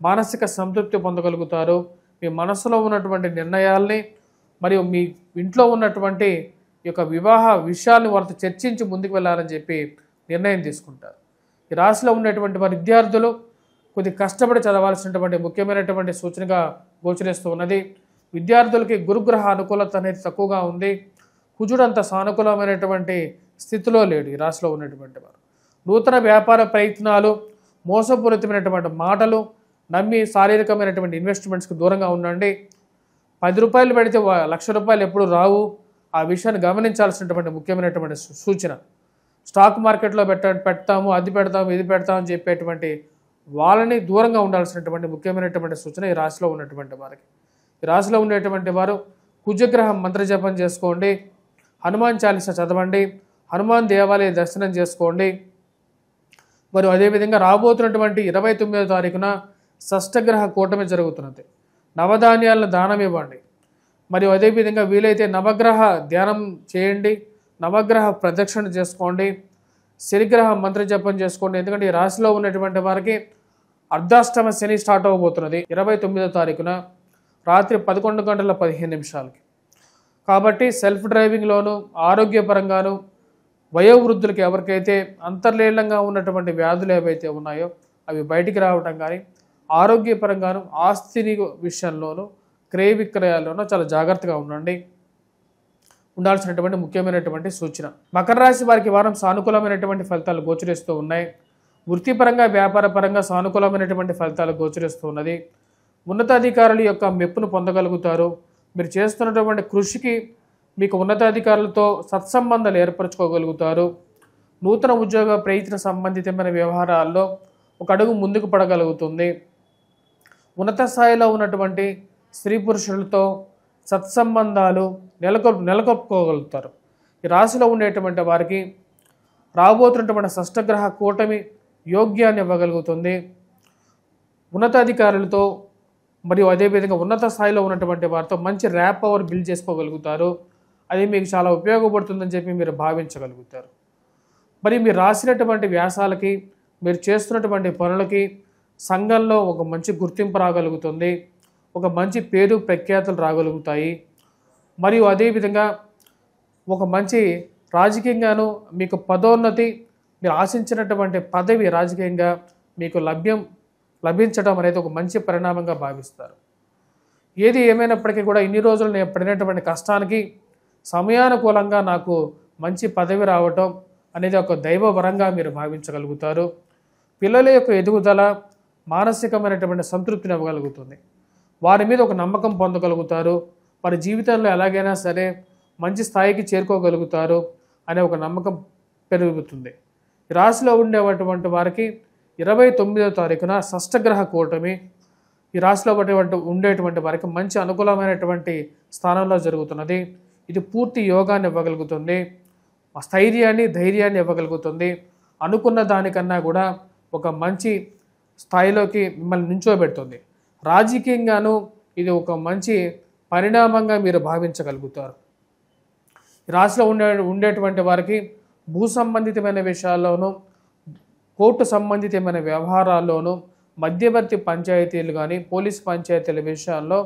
మానసిక సంతృప్తి పొందగలుగుతారు. మీ మనసులో ఉన్నటువంటి నిర్ణయాల్ని మరియు మీ ఇంట్లో ఉన్నటువంటి యొక్క వివాహ విషయాల్ని వారితో చర్చించి ముందుకు వెళ్ళాలని చెప్పి నిర్ణయం తీసుకుంటారు. ఈ రాశిలో ఉన్నటువంటి వారి విద్యార్థులు కొద్ది కష్టపడి చదవాల్సినటువంటి ముఖ్యమైనటువంటి సూచనగా గోచరిస్తూ ఉన్నది. విద్యార్థులకి గురుగ్రహ అనుకూలత అనేది తక్కువగా ఉంది. కుజుడు అంత సానుకూలమైనటువంటి స్థితిలో లేడు ఈ రాశిలో ఉన్నటువంటి వారు. నూతన వ్యాపార ప్రయత్నాలు, మోసపూరితమైనటువంటి మాటలు నమ్మి శారీరకమైనటువంటి ఇన్వెస్ట్మెంట్స్కి దూరంగా ఉండండి. 10 రూపాయలు పెడితే 1,00,000 రూపాయలు ఎప్పుడు రావు. ఆ విషయాన్ని గమనించాల్సినటువంటి ముఖ్యమైనటువంటి సూచన. స్టాక్ మార్కెట్లో పెడతాము, అది పెడతాము, ఇది పెడతామని చెప్పేటువంటి వాళ్ళని దూరంగా ఉండాల్సినటువంటి ముఖ్యమైనటువంటి సూచన ఈ రాశిలో ఉన్నటువంటి వారికి. ఈ రాశిలో ఉండేటువంటి వారు కుజగ్రహం మంత్రజపం చేసుకోండి, హనుమాన్ చాలీసా చదవండి, హనుమాన్ దేవాలయ దర్శనం చేసుకోండి. మరియు అదేవిధంగా రాబోతున్నటువంటి 29వ తారీఖున షష్టగ్రహ కూటమి జరుగుతున్నది. నవధాన్యాలను దానం ఇవ్వండి. మరియు అదేవిధంగా వీలైతే నవగ్రహ ధ్యానం చేయండి, నవగ్రహ ప్రదక్షిణ చేసుకోండి, శనిగ్రహ మంత్ర జపం చేసుకోండి. ఎందుకంటే ఈ రాశిలో ఉన్నటువంటి వారికి అర్ధాష్టమ శని స్టార్ట్ అవ్వబోతున్నది 29వ తారీఖున రాత్రి 11:15. కాబట్టి సెల్ఫ్ డ్రైవింగ్లోను ఆరోగ్యపరంగాను వయోవృద్ధులకి ఎవరికైతే అంతర్లీనంగా ఉన్నటువంటి వ్యాధులు ఏవైతే ఉన్నాయో అవి బయటికి రావటం కానీ, ఆరోగ్యపరంగాను ఆస్తిని విషయంలోనూ క్రయ విక్రయాల్లోనూ చాలా జాగ్రత్తగా ఉండాల్సినటువంటి ముఖ్యమైనటువంటి సూచన. మకర రాశి వారికి వారం సానుకూలమైనటువంటి ఫలితాలు గోచరిస్తూ ఉన్నాయి. వృత్తిపరంగా వ్యాపారపరంగా సానుకూలమైనటువంటి ఫలితాలు గోచరిస్తూ ఉన్నది. ఉన్నతాధికారుల యొక్క మెప్పును పొందగలుగుతారు. మీరు చేస్తున్నటువంటి కృషికి మీకు ఉన్నతాధికారులతో సత్సంబంధాలు ఏర్పరచుకోగలుగుతారు. నూతన ఉద్యోగ ప్రయత్న సంబంధితమైన వ్యవహారాల్లో ఒక అడుగు ముందుకు పడగలుగుతుంది. ఉన్నత స్థాయిలో ఉన్నటువంటి స్త్రీ పురుషులతో సత్సంబంధాలు నెలకొల్పుకోగలుగుతారు. ఈ రాశిలో ఉండేటువంటి వారికి రాబోతున్నటువంటి షష్టగ్రహ కూటమి యోగ్యాన్ని ఇవ్వగలుగుతుంది. ఉన్నతాధికారులతో మరియు అదేవిధంగా ఉన్నత స్థాయిలో ఉన్నటువంటి వారితో మంచి ర్యాప్ పవర్ బిల్డ్ చేసుకోగలుగుతారు. అది మీకు చాలా ఉపయోగపడుతుందని చెప్పి మీరు భావించగలుగుతారు. మరి మీరు రాసినటువంటి వ్యాసాలకి, మీరు చేస్తున్నటువంటి పనులకి సంఘంలో ఒక మంచి గుర్తింపు రాగలుగుతుంది, ఒక మంచి పేరు ప్రఖ్యాతులు రాగలుగుతాయి. మరియు అదేవిధంగా ఒక మంచి రాజకీయంగాను మీకు పదోన్నతి, మీరు ఆశించినటువంటి పదవి రాజకీయంగా మీకు లభించడం అనేది ఒక మంచి పరిణామంగా భావిస్తారు. ఏది ఏమైనప్పటికీ కూడా ఇన్ని రోజులు నేను పడినటువంటి కష్టానికి సమయానుకూలంగా నాకు మంచి పదవి రావటం అనేది ఒక దైవ వరంగా మీరు భావించగలుగుతారు. పిల్లల యొక్క ఎదుగుదల మానసికమైనటువంటి సంతృప్తిని ఇవ్వగలుగుతుంది. వారి మీద ఒక నమ్మకం పొందగలుగుతారు. వారి జీవితంలో ఎలాగైనా సరే మంచి స్థాయికి చేరుకోగలుగుతారు అనే ఒక నమ్మకం పెరుగుతుంది. ఈ రాశిలో ఉండేటువంటి వారికి 29వ తారీఖున షష్టగ్రహ కూటమి ఈ రాశిలో ఉండేటువంటి వారికి మంచి అనుకూలమైనటువంటి స్థానంలో జరుగుతున్నది. ఇది పూర్తి యోగాన్ని ఇవ్వగలుగుతుంది, స్థైర్యాన్ని ధైర్యాన్ని ఇవ్వగలుగుతుంది. అనుకున్న దానికన్నా కూడా ఒక మంచి స్థాయిలోకి మిమ్మల్ని నించోబెడుతుంది. రాజకీయంగాను ఇది ఒక మంచి పరిణామంగా మీరు భావించగలుగుతారు. ఈ రాశిలో ఉండేటువంటి వారికి భూ సంబంధితమైన విషయాల్లోనూ కోర్టు సంబంధితమైన వ్యవహారాల్లోనూ మధ్యవర్తి పంచాయతీలు కానీ పోలీస్ పంచాయతీల విషయాల్లో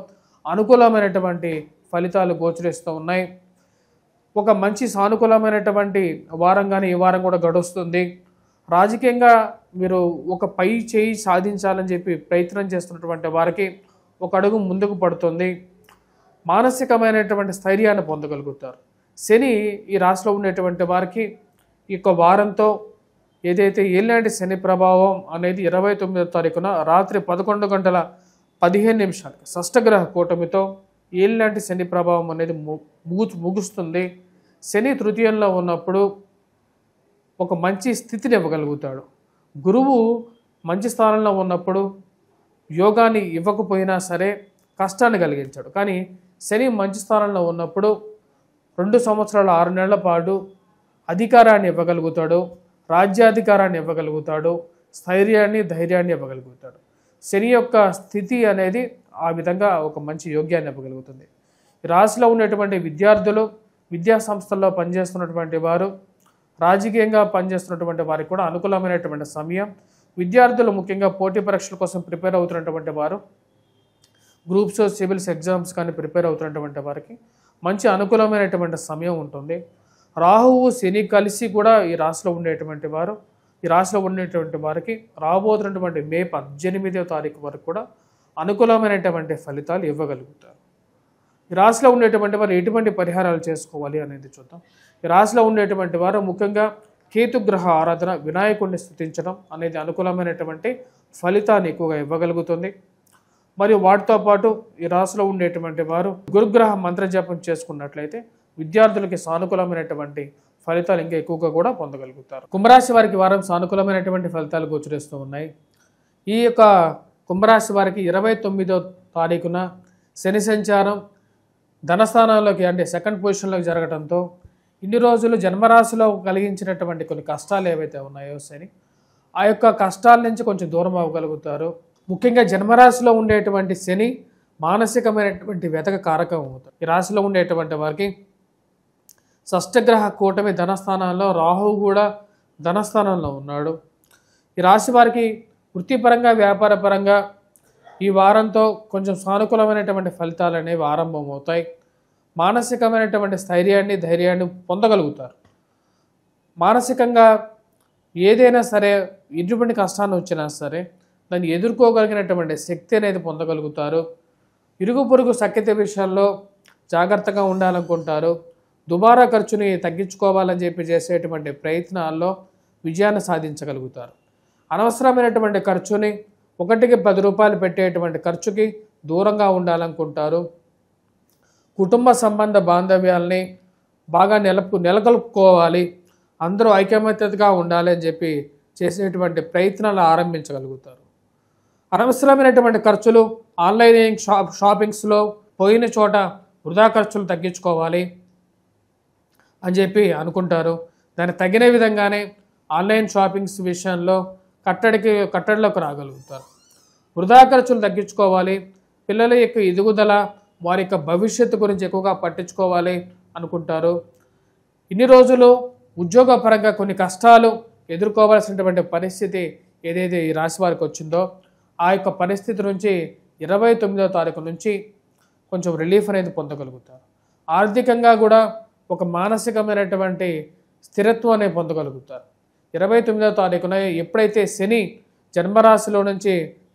అనుకూలమైనటువంటి ఫలితాలు గోచరిస్తూ ఉన్నాయి. ఒక మంచి సానుకూలమైనటువంటి వారంగానే ఈ వారం కూడా గడుస్తుంది. రాజకీయంగా మీరు ఒక పై చేయి సాధించాలని చెప్పి ప్రయత్నం చేస్తున్నటువంటి వారికి ఒక అడుగు ముందుకు పడుతుంది. మానసికమైనటువంటి స్థైర్యాన్ని పొందగలుగుతారు. శని ఈ రాశిలో ఉండేటువంటి వారికి ఈ యొక్క వారంతో ఏదైతే ఏలినాటి శని ప్రభావం అనేది 29వ తారీఖున రాత్రి 11:15 షష్టగ్రహ కూటమితో ఏలినాటి శని ప్రభావం అనేది ముగుస్తుంది. శని తృతీయంలో ఉన్నప్పుడు ఒక మంచి స్థితిని ఇవ్వగలుగుతాడు. గురువు మంచి స్థానంలో ఉన్నప్పుడు యోగాన్ని ఇవ్వకపోయినా సరే కష్టాన్ని కలిగించాడు. కానీ శని మంచి స్థానంలో ఉన్నప్పుడు 2 సంవత్సరాల 6 నెలల పాటు అధికారాన్ని ఇవ్వగలుగుతాడు, రాజ్యాధికారాన్ని ఇవ్వగలుగుతాడు, స్థైర్యాన్ని ధైర్యాన్ని ఇవ్వగలుగుతాడు. శని యొక్క స్థితి అనేది ఆ విధంగా ఒక మంచి యోగ్యాన్ని ఇవ్వగలుగుతుంది. ఈ రాశిలో ఉన్నటువంటి విద్యార్థులు, విద్యా సంస్థల్లో పనిచేస్తున్నటువంటి వారు, రాజకీయంగా పనిచేస్తున్నటువంటి వారికి కూడా అనుకూలమైనటువంటి సమయం. విద్యార్థులు ముఖ్యంగా పోటీ పరీక్షల కోసం ప్రిపేర్ అవుతున్నటువంటి వారు, గ్రూప్స్ సివిల్స్ ఎగ్జామ్స్ కానీ ప్రిపేర్ అవుతున్నటువంటి వారికి మంచి అనుకూలమైనటువంటి సమయం ఉంటుంది. రాహువు శని కలిసి కూడా ఈ రాశిలో ఉండేటువంటి వారికి రాబోతున్నటువంటి మే 18వ తారీఖు వరకు కూడా అనుకూలమైనటువంటి ఫలితాలు ఇవ్వగలుగుతారు. ఈ రాశిలో ఉండేటువంటి వారు ఎటువంటి పరిహారాలు చేసుకోవాలి అనేది చూద్దాం. ఈ రాశిలో ఉండేటువంటి వారు ముఖ్యంగా కేతుగ్రహ ఆరాధన, వినాయకుడిని స్తుతించడం అనేది అనుకూలమైనటువంటి ఫలితాన్ని ఎక్కువగా ఇవ్వగలుగుతుంది. మరియు వాటితో పాటు ఈ రాశిలో ఉండేటువంటి వారు గురుగ్రహ మంత్రజపం చేసుకున్నట్లయితే విద్యార్థులకి సానుకూలమైనటువంటి ఫలితాలు ఇంకా ఎక్కువగా కూడా పొందగలుగుతారు. కుంభరాశి వారికి వారం సానుకూలమైనటువంటి ఫలితాలు గోచరిస్తూ ఉన్నాయి. ఈ యొక్క కుంభరాశి వారికి 29వ తారీఖున శని సంచారం ధనస్థానాల్లోకి అంటే సెకండ్ పొజిషన్లోకి జరగడంతో ఇన్ని రోజులు జన్మరాశిలో కలిగించినటువంటి కొన్ని కష్టాలు ఏవైతే ఉన్నాయో శని ఆ యొక్క కష్టాల నుంచి కొంచెం దూరం అవ్వగలుగుతారు. ముఖ్యంగా జన్మరాశిలో ఉండేటువంటి శని మానసికమైనటువంటి వెతక కారకం అవుతుంది. ఈ రాశిలో ఉండేటువంటి వారికి షష్టగ్రహ కూటమి ధనస్థానంలో, రాహువు కూడా ధనస్థానంలో ఉన్నాడు. ఈ రాశి వారికి వృత్తిపరంగా వ్యాపారపరంగా ఈ వారంతో కొంచెం సానుకూలమైనటువంటి ఫలితాలు అనేవి ఆరంభమవుతాయి. మానసికమైనటువంటి స్థైర్యాన్ని ధైర్యాన్ని పొందగలుగుతారు. మానసికంగా ఏదైనా సరే ఎటువంటి కష్టాన్ని వచ్చినా సరే దాన్ని ఎదుర్కోగలిగినటువంటి శక్తి అనేది పొందగలుగుతారు. ఇరుగు పొరుగు సఖ్యత విషయాల్లో జాగ్రత్తగా ఉండాలనుకుంటారు. దుబారా ఖర్చుని తగ్గించుకోవాలని చెప్పి చేసేటువంటి ప్రయత్నాల్లో విజయాన్ని సాధించగలుగుతారు. అనవసరమైనటువంటి ఖర్చుని 1కి 10 రూపాయలు పెట్టేటువంటి ఖర్చుకి దూరంగా ఉండాలనుకుంటారు. కుటుంబ సంబంధ బాంధవ్యాల్ని బాగా నెలకొల్పుకోవాలి, అందరూ ఐకమత్యతగా ఉండాలి అని చెప్పి చేసేటువంటి ప్రయత్నాలు ఆరంభించగలుగుతారు. అనవసరమైనటువంటి ఖర్చులు ఆన్లైన్ షాపింగ్స్లో పోయిన చోట వృధా ఖర్చులు తగ్గించుకోవాలి అని చెప్పి అనుకుంటారు. దానికి తగిన విధంగానే ఆన్లైన్ షాపింగ్స్ విషయంలో కట్టడిలోకి రాగలుగుతారు. వృధా ఖర్చులు తగ్గించుకోవాలి, పిల్లల యొక్క ఎదుగుదల, వారి యొక్క భవిష్యత్తు గురించి ఎక్కువగా పట్టించుకోవాలి అనుకుంటారు. ఇన్ని రోజులు ఉద్యోగపరంగా కొన్ని కష్టాలు ఎదుర్కోవాల్సినటువంటి పరిస్థితి ఏదైతే ఈ రాశి వారికి వచ్చిందో ఆ యొక్క పరిస్థితి నుంచి 29వ తారీఖు నుంచి కొంచెం రిలీఫ్ అనేది పొందగలుగుతారు. ఆర్థికంగా కూడా ఒక మానసికమైనటువంటి స్థిరత్వాన్ని పొందగలుగుతారు. 29వ తారీఖున ఎప్పుడైతే శని జన్మరాశిలో నుంచి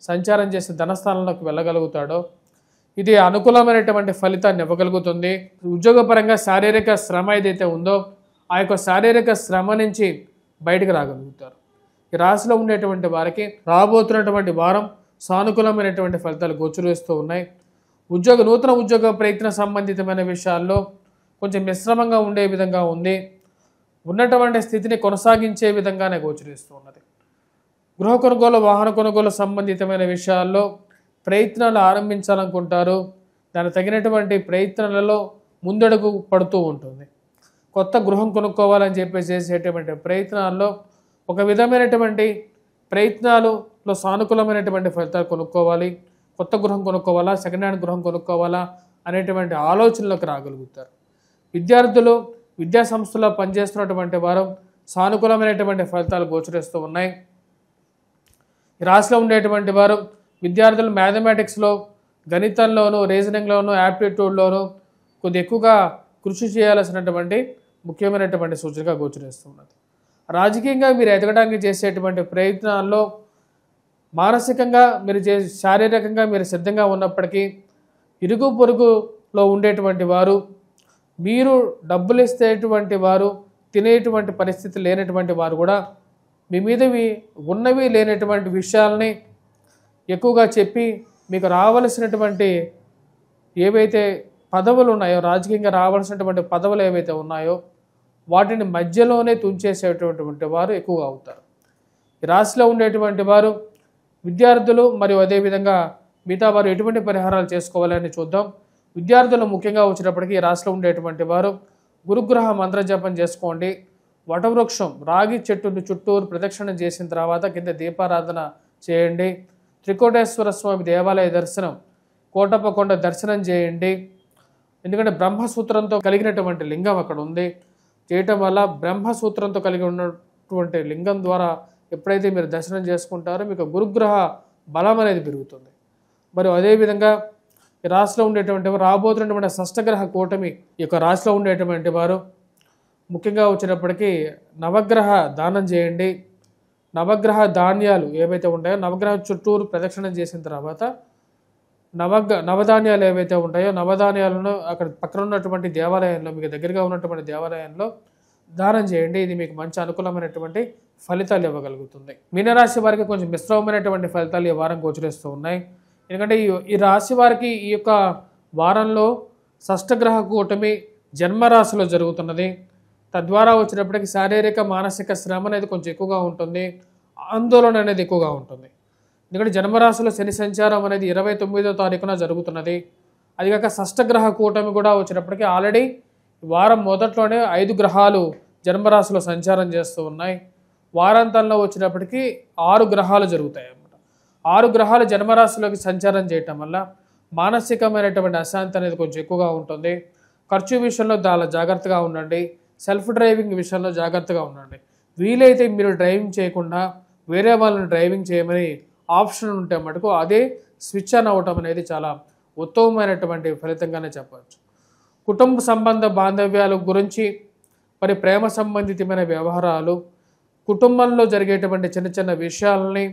సంచారం చేసి ధనస్థానంలోకి వెళ్ళగలుగుతాడో ఇది అనుకూలమైనటువంటి ఫలితాన్ని ఇవ్వగలుగుతుంది. ఉద్యోగపరంగా శారీరక శ్రమ ఏదైతే ఉందో ఆ యొక్క శారీరక శ్రమ నుంచి బయటకు రాగలుగుతారు. ఈ రాశిలో ఉండేటువంటి వారికి రాబోతున్నటువంటి వారం సానుకూలమైనటువంటి ఫలితాలు గోచరిస్తూ ఉన్నాయి. నూతన ఉద్యోగ ప్రయత్న సంబంధితమైన విషయాల్లో కొంచెం మిశ్రమంగా ఉండే విధంగా ఉంది. ఉన్నటువంటి స్థితిని కొనసాగించే విధంగానే గోచరిస్తూ ఉన్నది. గృహ కొనుగోలు, వాహన కొనుగోలు సంబంధితమైన విషయాల్లో ప్రయత్నాలు ఆరంభించాలనుకుంటారు. దానికి తగినటువంటి ప్రయత్నాలలో ముందడుగు పడుతూ ఉంటుంది. కొత్త గృహం కొనుక్కోవాలని చెప్పేసి చేసేటువంటి ప్రయత్నాల్లో ఒక విధమైనటువంటి ప్రయత్నాలలో సానుకూలమైనటువంటి ఫలితాలు కొనుక్కోవాలి, కొత్త గృహం కొనుక్కోవాలా, సెకండ్ హ్యాండ్ గృహం కొనుక్కోవాలా అనేటువంటి ఆలోచనలోకి రాగలుగుతారు. విద్యార్థులు, విద్యా సంస్థలో పనిచేస్తున్నటువంటి వారు సానుకూలమైనటువంటి ఫలితాలు గోచరిస్తూ ఉన్నాయి. ఈ రాశిలో ఉండేటువంటి వారు విద్యార్థులు మ్యాథమెటిక్స్లో, గణితంలోను, రీజనింగ్లోను, యాప్టిట్యూడ్లోను కొద్ది ఎక్కువగా కృషి చేయాల్సినటువంటి ముఖ్యమైనటువంటి సూచనగా గోచరిస్తున్నది. రాజకీయంగా మీరు ఎదగడానికి చేసేటువంటి ప్రయత్నాల్లో మానసికంగా మీరు శారీరకంగా మీరు సిద్ధంగా ఉన్నప్పటికీ ఇరుగు పొరుగులో ఉండేటువంటి వారు, మీరు డబ్బులు ఇస్తేటువంటి వారు తినేటువంటి పరిస్థితి లేనటువంటి వారు కూడా మీ మీదవి ఉన్నవి లేనటువంటి విషయాలని ఎక్కువగా చెప్పి మీకు రావలసినటువంటి ఏవైతే పదవులు ఉన్నాయో, రాజకీయంగా రావాల్సినటువంటి పదవులు ఏవైతే ఉన్నాయో వాటిని మధ్యలోనే తుంచేసేటటువంటి వారు ఎక్కువగా అవుతారు. ఈ రాశిలో ఉండేటువంటి వారు విద్యార్థులు మరియు అదేవిధంగా మిగతా వారు ఎటువంటి పరిహారాలు చేసుకోవాలని చూద్దాం. విద్యార్థులు ముఖ్యంగా వచ్చినప్పటికీ ఈ రాశిలో ఉండేటువంటి వారు గురుగ్రహ మంత్రజపం చేసుకోండి. వటవృక్షం, రాగి చెట్టుని చుట్టూరు ప్రదక్షిణ చేసిన తర్వాత కింద దీపారాధన చేయండి. త్రికోటేశ్వర స్వామి దేవాలయ దర్శనం, కోటప్పకొండ దర్శనం చేయండి. ఎందుకంటే బ్రహ్మసూత్రంతో కలిగినటువంటి లింగం అక్కడ ఉంది. చేయటం వల్ల బ్రహ్మసూత్రంతో కలిగి ఉన్నటువంటి లింగం ద్వారా ఎప్పుడైతే మీరు దర్శనం చేసుకుంటారో మీకు గురుగ్రహ బలం అనేది పెరుగుతుంది. మరి అదేవిధంగా ఈ రాశిలో ఉండేటువంటి రాబోతున్నటువంటి షష్టగ్రహ కూటమి ఈ యొక్క రాశిలో ఉండేటువంటి వారు ముఖ్యంగా వచ్చినప్పటికీ నవగ్రహ దానం చేయండి. నవగ్రహ ధాన్యాలు ఏవైతే ఉంటాయో నవగ్రహ చుట్టూరు ప్రదక్షిణం చేసిన తర్వాత నవధాన్యాలు ఏవైతే ఉంటాయో నవధాన్యాలను అక్కడ పక్కన ఉన్నటువంటి దేవాలయంలో, మీకు దగ్గరగా ఉన్నటువంటి దేవాలయంలో దానం చేయండి. ఇది మీకు మంచి అనుకూలమైనటువంటి ఫలితాలు ఇవ్వగలుగుతుంది. మీనరాశి వారికి కొంచెం మిశ్రమమైనటువంటి ఫలితాలు ఈ వారం గోచరిస్తూ ఉన్నాయి. ఎందుకంటే ఈ రాశి వారికి ఈ యొక్క వారంలో షష్టగ్రహ కూటమి జన్మరాశిలో జరుగుతున్నది. తద్వారా వచ్చినప్పటికీ శారీరక, మానసిక శ్రమ అనేది కొంచెం ఎక్కువగా ఉంటుంది, ఆందోళన అనేది ఎక్కువగా ఉంటుంది. ఎందుకంటే జన్మరాశిలో శని సంచారం అనేది 29వ తారీఖున జరుగుతున్నది. అదిగాక షష్టగ్రహ కూటమి కూడా వచ్చినప్పటికీ ఆల్రెడీ వారం మొదట్లోనే 5 గ్రహాలు జన్మరాశిలో సంచారం చేస్తూ ఉన్నాయి. వారాంతంలో వచ్చినప్పటికీ 6 గ్రహాలు జరుగుతాయి అన్నమాట. 6 గ్రహాలు జన్మరాశిలోకి సంచారం చేయటం వల్ల మానసికమైనటువంటి అశాంతి అనేది కొంచెం ఎక్కువగా ఉంటుంది. ఖర్చు విషయంలో చాలా జాగ్రత్తగా ఉండండి. సెల్ఫ్ డ్రైవింగ్ విషయంలో జాగ్రత్తగా ఉండండి. వీలైతే మీరు డ్రైవింగ్ చేయకుండా వేరే వాళ్ళని డ్రైవింగ్ చేయమని ఆప్షన్ ఉంటే మటుకు అదే స్విచ్ ఆన్ అవ్వటం అనేది చాలా ఉత్తమమైనటువంటి ఫలితంగానే చెప్పవచ్చు. కుటుంబ సంబంధ బాంధవ్యాల గురించి, మరి ప్రేమ సంబంధితమైన వ్యవహారాలు, కుటుంబంలో జరిగేటువంటి చిన్న చిన్న విషయాలని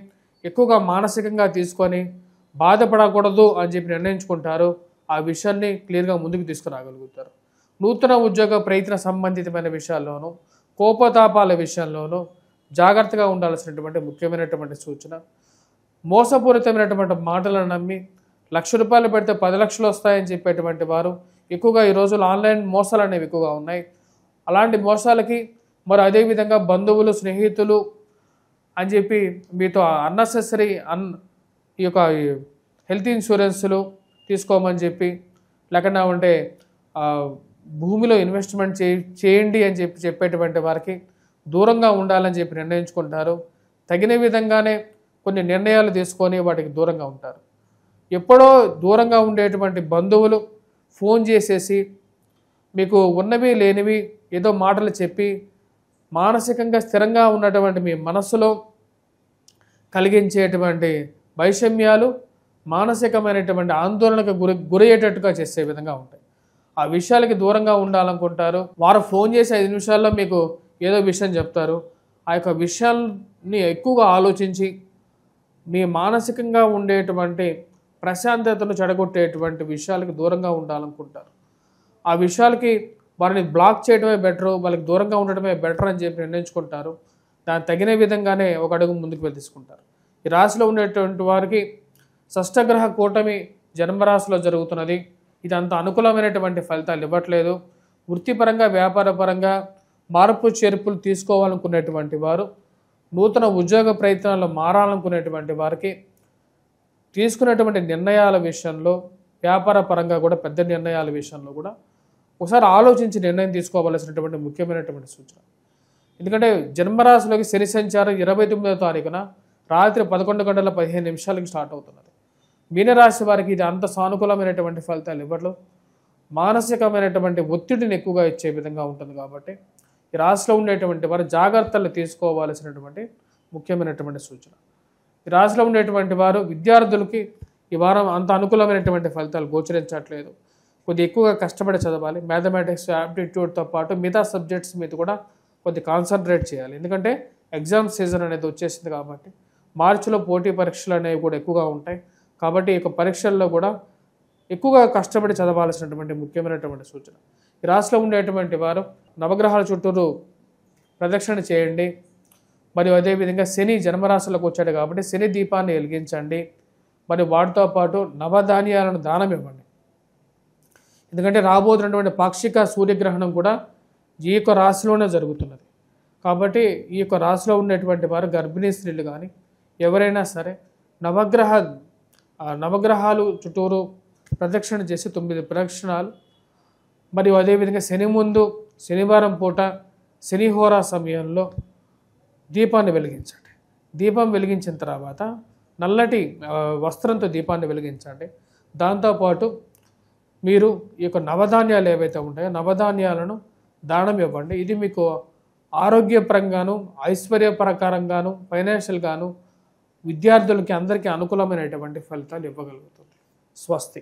ఎక్కువగా మానసికంగా తీసుకొని బాధపడకూడదు అని చెప్పి నిర్ణయించుకుంటారు. ఆ విషయాన్ని క్లియర్గా ముందుకు తీసుకురాగలుగుతారు. నూతన ఉద్యోగ ప్రయత్న సంబంధితమైన విషయాల్లోనూ, కోపతాపాల విషయంలోనూ జాగ్రత్తగా ఉండాల్సినటువంటి ముఖ్యమైనటువంటి సూచన. మోసపూరితమైనటువంటి మాటలను నమ్మి ₹1,00,000 పెడితే 10 లక్షలు వస్తాయని చెప్పేటువంటి వారు ఎక్కువగా ఈ రోజులు ఆన్లైన్ మోసాలు అనేవి ఎక్కువగా ఉన్నాయి. అలాంటి మోసాలకి మరి అదేవిధంగా బంధువులు, స్నేహితులు అని చెప్పి మీతో అన్నెసెసరీ ఈ యొక్క హెల్త్ ఇన్సూరెన్సులు తీసుకోమని చెప్పి, లేకుండా ఉంటే భూమిలో ఇన్వెస్ట్మెంట్ చేయండి అని చెప్పి చెప్పేటువంటి వారికి దూరంగా ఉండాలని చెప్పి నిర్ణయించుకుంటారు. తగిన విధంగానే కొన్ని నిర్ణయాలు తీసుకొని వాటికి దూరంగా ఉంటారు. ఎప్పుడో దూరంగా ఉండేటువంటి బంధువులు ఫోన్ చేసేసి మీకు ఉన్నవి లేనివి ఏదో మాటలు చెప్పి మానసికంగా స్థిరంగా ఉన్నటువంటి మీ మనస్సులో కలిగించేటువంటి వైషమ్యాలు, మానసికమైనటువంటి ఆందోళనకు గురయ్యేటట్టుగా చేసే విధంగా ఉంటాయి. ఆ విషయాలకి దూరంగా ఉండాలనుకుంటారు. వారు ఫోన్ చేసి 5 నిమిషాల్లో మీకు ఏదో విషయం చెప్తారు. ఆ యొక్క విషయాన్ని ఎక్కువగా ఆలోచించి మీ మానసికంగా ఉండేటువంటి ప్రశాంతతను చెడగొట్టేటువంటి విషయాలకి దూరంగా ఉండాలనుకుంటారు. ఆ విషయాలకి వారిని బ్లాక్ చేయడమే బెటరు, వాళ్ళకి దూరంగా ఉండడమే బెటర్ అని చెప్పి నిర్ణయించుకుంటారు. దానికి తగిన విధంగానే ఒక అడుగు ముందుకు తీసుకుంటారు. ఈ రాశిలో ఉండేటువంటి వారికి షష్టగ్రహ కూటమి జన్మరాశిలో జరుగుతున్నది. ఇది అంత అనుకూలమైనటువంటి ఫలితాలు ఇవ్వట్లేదు. వృత్తిపరంగా, వ్యాపారపరంగా మార్పు చేర్పులు తీసుకోవాలనుకునేటువంటి వారు, నూతన ఉద్యోగ ప్రయత్నాల్లో మారాలనుకునేటువంటి వారికి తీసుకునేటువంటి నిర్ణయాల విషయంలో, వ్యాపార పరంగా కూడా పెద్ద నిర్ణయాల విషయంలో కూడా ఒకసారి ఆలోచించి నిర్ణయం తీసుకోవాల్సినటువంటి ముఖ్యమైనటువంటి సూచన. ఎందుకంటే జన్మరాశిలోకి శని సంచారం 29వ తారీఖున రాత్రి 11:15 స్టార్ట్ అవుతున్నది. మీనరాశి వారికి ఇది అంత సానుకూలమైనటువంటి ఫలితాలు ఇవ్వట్లు, మానసికమైనటువంటి ఒత్తిడిని ఎక్కువగా ఇచ్చే విధంగా ఉంటుంది. కాబట్టి ఈ రాశిలో ఉండేటువంటి వారు జాగ్రత్తలు తీసుకోవాల్సినటువంటి ముఖ్యమైనటువంటి సూచన. ఈ రాశిలో ఉండేటువంటి వారు విద్యార్థులకి ఈ వారం అంత అనుకూలమైనటువంటి ఫలితాలు గోచరించట్లేదు. కొద్దిగా ఎక్కువగా కష్టపడి చదవాలి. మ్యాథమెటిక్స్, యాప్టిట్యూడ్తో పాటు మిగతా సబ్జెక్ట్స్ మీద కూడా కొద్ది కాన్సన్ట్రేట్ చేయాలి. ఎందుకంటే ఎగ్జామ్ సీజన్ అనేది వచ్చేసింది కాబట్టి మార్చిలో పోటీ పరీక్షలు అనేవి కూడా ఎక్కువగా ఉంటాయి. కాబట్టి ఈ పరీక్షల్లో కూడా ఎక్కువగా కష్టపడి చదవాల్సినటువంటి ముఖ్యమైనటువంటి సూచన. ఈ రాశిలో ఉండేటువంటి వారు నవగ్రహాల చుట్టూరు ప్రదక్షిణ చేయండి. మరియు అదేవిధంగా శని జన్మరాశిలోకి వచ్చాడు కాబట్టి శని దీపాన్ని వెలిగించండి. మరి వాటితో పాటు నవధాన్యాలను దానం ఇవ్వండి. ఎందుకంటే రాబోతున్నటువంటి పాక్షిక సూర్యగ్రహణం కూడా ఈ యొక్క రాశిలోనే జరుగుతున్నది. కాబట్టి ఈ యొక్క రాశిలో ఉండేటువంటి వారు గర్భిణీ స్త్రీలు కానీ ఎవరైనా సరే నవగ్రహాలు చుట్టూరు ప్రదక్షిణ చేసి 9 ప్రదక్షిణాలు, మరియు అదేవిధంగా శని ముందు శనివారం పూట శనిహోరా సమయంలో దీపాన్ని వెలిగించండి. దీపం వెలిగించిన తర్వాత నల్లటి వస్త్రంతో దీపాన్ని వెలిగించండి. దాంతోపాటు మీరు ఈ యొక్క నవధాన్యాలు ఏవైతే ఉంటాయో నవధాన్యాలను దానం ఇవ్వండి. ఇది మీకు ఆరోగ్యపరంగాను, ఐశ్వర్యపరకరంగాను, ఫైనాన్షియల్గాను విద్యార్థులకి అందరికీ అనుకూలమైనటువంటి ఫలితాలు ఇవ్వగలుగుతుంది. స్వస్తి.